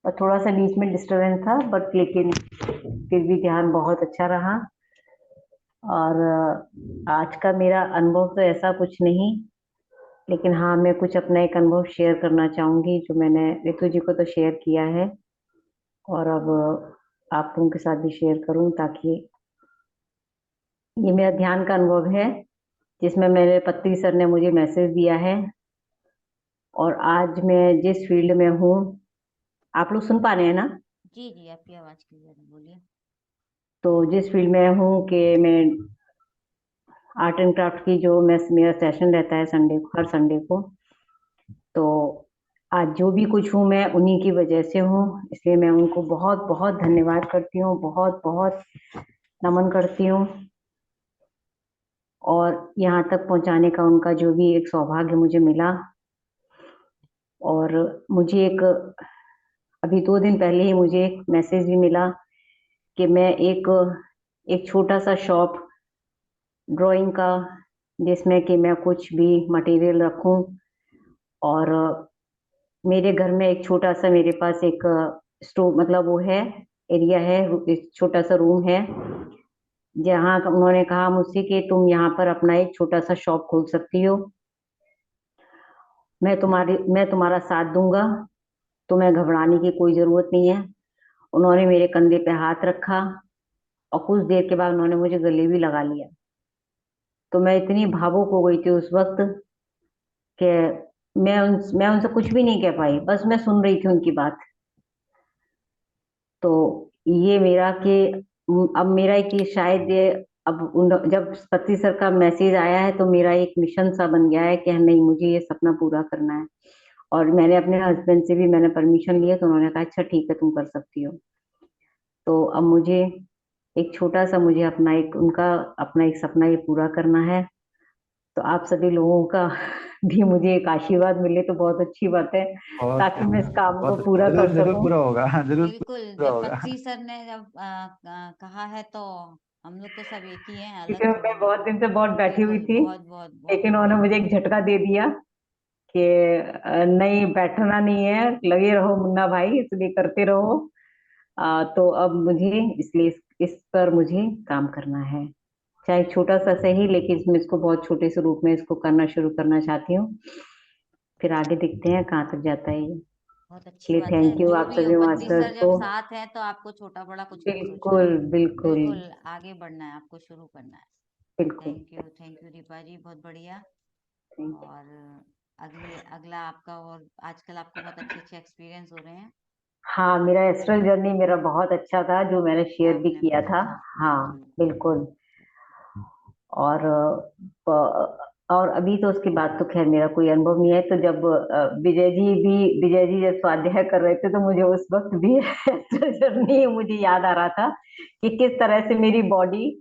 E: और थोड़ा सा बीच में डिस्टरबेंस था, बट लेकिन फिर भी ध्यान बहुत अच्छा रहा। और आज का मेरा अनुभव तो ऐसा कुछ नहीं, लेकिन हाँ मैं कुछ अपना एक अनुभव शेयर करना चाहूंगी जो मैंने रितु जी को तो शेयर किया है और अब आप लोगों के साथ भी शेयर करूं, ताकि ये मेरा ध्यान का अनुभव है जिसमें मेरे पत्री सर ने मुझे मैसेज दिया है। और आज मैं जिस फील्ड में हूँ, आप लोग सुन पा रहे हैं ना?
A: जी जी आपकी आवाज क्लियर है, बोलिए।
E: तो जिस फील्ड में हूँ कि मैं आर्ट एंड क्राफ्ट की जो मेरा सेशन रहता है संडे हर संडे को, तो आज जो भी कुछ हूँ मैं उन्हीं की वजह से हूँ, इसलिए मैं उनको बहुत बहुत धन्यवाद करती हूँ, बहुत बहुत नमन करती हूँ। और यहाँ तक पहुँचाने का उनका जो भी एक सौभाग्य मुझे मिला। और मुझे अभी 2 दिन पहले ही मुझे एक मैसेज भी मिला कि मैं एक छोटा सा शॉप ड्राइंग का, जिसमें कि मैं कुछ भी मटेरियल रखूं, और मेरे घर में एक छोटा सा मेरे पास एक स्टोव मतलब वो है एरिया है, एक छोटा सा रूम है जहाँ उन्होंने कहा मुझसे कि तुम यहाँ पर अपना एक छोटा सा शॉप खोल सकती हो, मैं तुम्हारा साथ दूंगा, तुम्हें घबराने की कोई जरूरत नहीं है। उन्होंने मेरे कंधे पे हाथ रखा और कुछ देर के बाद उन्होंने मुझे गले भी लगा लिया। तो मैं इतनी भावुक हो गई थी उस वक्त कि मैं उनसे कुछ भी नहीं कह पाई, बस मैं सुन रही थी उनकी बात। तो ये मेरा कि अब मेरा एक ये शायद ये जब पति सर का मैसेज आया है तो मेरा एक मिशन सा बन गया है कि नहीं मुझे ये सपना पूरा करना है। और मैंने अपने हस्बैंड से भी मैंने परमिशन लिया, तो उन्होंने कहा अच्छा ठीक है तुम कर सकती हो। तो अब मुझे एक छोटा सा मुझे अपना एक सपना ये पूरा करना है। तो आप सभी लोगों का भी मुझे एक आशीर्वाद मिले तो बहुत अच्छी बात है, ताकि मैं इस काम को पूरा कर
B: जरूर
E: सकूं।
B: पूरा होगा, जरूर
A: बिल्कुल,
B: पूरा
A: जब
B: होगा।
A: पत्री सर ने जब कहा है तो हम लोग तो सब एक ही हैं,
E: क्योंकि
A: अलग थोड़ी
E: मैं
A: हैं।
E: बहुत दिन से बहुत बैठी हुई
A: बिल्कुल
E: थी,
A: बहुत बहुत बहुत
E: लेकिन उन्होंने मुझे एक झटका दे दिया कि नहीं बैठना नहीं है, लगे रहो मुन्ना भाई, इसलिए करते रहो। तो अब मुझे इसलिए इस पर मुझे काम करना है, चाहे छोटा सा सही, लेकिन इसमें इसको बहुत छोटे से रूप में इसको करना शुरू करना चाहती हूँ। फिर आगे देखते हैं कहाँ तक जाता है ये।
A: बहुत अच्छी
E: इसलिए
A: बात है।
E: थैंक यू
A: जो
E: आप
A: भी हो,
E: सभी
A: बत्तीस
E: मास्टर्स
A: सर जब
E: को।
A: साथ हैं तो आपको छोटा बड़ा कुछ नहीं सोचना
E: बिल्कुल
A: है।
E: बिल्कुल
A: बिल्कुल आगे बढ़ना है, आपको शुरू करना है।
E: बिल्कुल।
A: थैंक यू दीपा जी, बहुत बढ़िया।
E: Thank you.
A: और अगला आपका, और आजकल आपको बहुत अच्छे एक्सपीरियंस हो रहे हैं।
E: हाँ, मेरा एस्ट्रल जर्नी मेरा बहुत अच्छा था, जो मैंने शेयर भी
A: आपने
E: किया था।
A: बताया।
E: हाँ बिल्कुल। और और अभी तो उसके बाद तो खैर मेरा कोई अनुभव नहीं है। तो जब विजय जी जब स्वाध्याय कर रहे थे, तो मुझे उस वक्त भी एस्ट्रल जर्नी मुझे याद आ रहा था कि किस तरह से मेरी बॉडी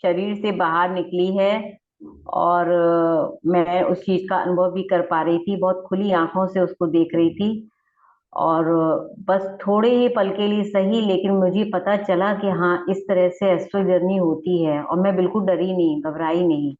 E: शरीर से बाहर निकली है, और मैं उस चीज का अनुभव भी कर पा रही थी, बहुत खुली आंखों से उसको देख रही थी। और बस थोड़े ही पल के लिए सही, लेकिन मुझे पता चला कि हाँ, इस तरह से एस्ट्रल जर्नी होती है, और मैं बिल्कुल डरी नहीं, घबराई नहीं।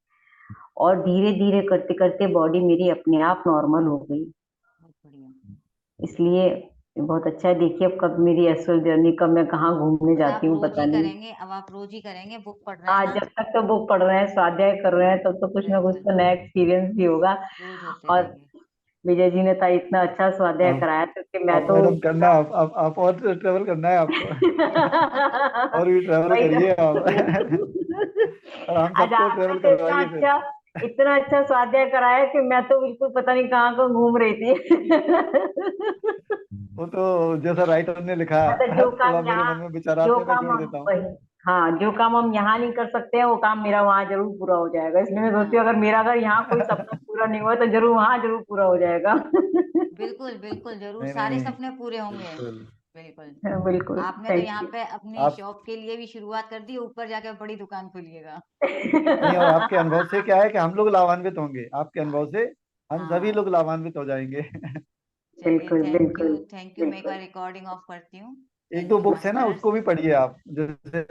E: और धीरे धीरे करते करते बॉडी मेरी अपने आप नॉर्मल हो गई।
A: बहुत बढ़िया।
E: इसलिए बहुत अच्छा है। देखिए अब कब मेरी एस्ट्रल जर्नी, कब मैं कहाँ घूमने
A: बस आप
E: जाती हूँ
A: रोज
E: पता
A: ही
E: नहीं।
A: करेंगे, अब आप रोज ही करेंगे, बुक पढ़ रहे हैं
E: आज
A: ना।
E: जब तक तो बुक पढ़ रहे हैं, स्वाध्याय कर रहे हैं, तब तो कुछ ना कुछ
A: बिल्कुल,
E: तो नया एक्सपीरियंस भी होगा।
A: रोज होते
E: और
A: रहेंगे।
E: विजय जी ने तो इतना अच्छा स्वाध्याय
B: आप
E: कराया था कि मैं
B: आप
E: तो
B: मैडम करना, आप और ट्रेवल करना है आपको। और भी ट्रेवल
E: वही
B: करिए आप। और हम
E: आज
B: सबको
E: आपने
B: ट्रेवल
E: तो
B: करवाइए फिर।
E: इतना अच्छा स्वाध्याय कराया कि मैं तो बिल्कुल पता नहीं कहाँ को घूम रही थी।
B: वो तो जैसा राइटर ने लिखा
E: मतलब
B: है, थोड़ा मेरे मन में विचार
E: जो
B: आते हैं, मैं
E: काम
B: जोड़
E: हम
B: देता हूँ।
E: वही हाँ, जो काम हम यहाँ नहीं कर सकते हैं, वो काम मेरा वहां जरूर पूरा हो जाएगा। इसलिए मैं सोचती हूँ, अगर मेरा अगर यहाँ कोई सपना पूरा नहीं हुआ, तो जरूर वहां जरूर पूरा हो जाएगा।
A: बिल्कुल बिल्कुल, जरूर
B: नहीं
A: सारे
B: नहीं,
A: सपने पूरे होंगे।
B: बिल्कुल।
A: बिल्कुल।
E: बिल्कुल
A: आपने तो
E: थैंक
A: यहाँ
E: यू।
A: पे अपनी
B: आप
A: शॉप के लिए भी शुरुआत कर दी, ऊपर जाके बड़ी दुकान खोलिएगा।
B: नहीं, और आपके अनुभव से क्या है कि हम लोग लाभान्वित होंगे, आपके अनुभव से हम सभी
A: हाँ,
B: लोग लाभान्वित हो जाएंगे।
A: चलिए
E: बिल्कुल बिल्कुल
A: थैंक यू। मैं एक
E: बिल्कुल।
A: बार रिकॉर्डिंग ऑफ करती हूँ।
B: एक
A: थैंक
B: दो
A: यू
B: बुक्स है ना,
A: मास्टर्स।
B: उसको भी पढ़िए आप, जैसे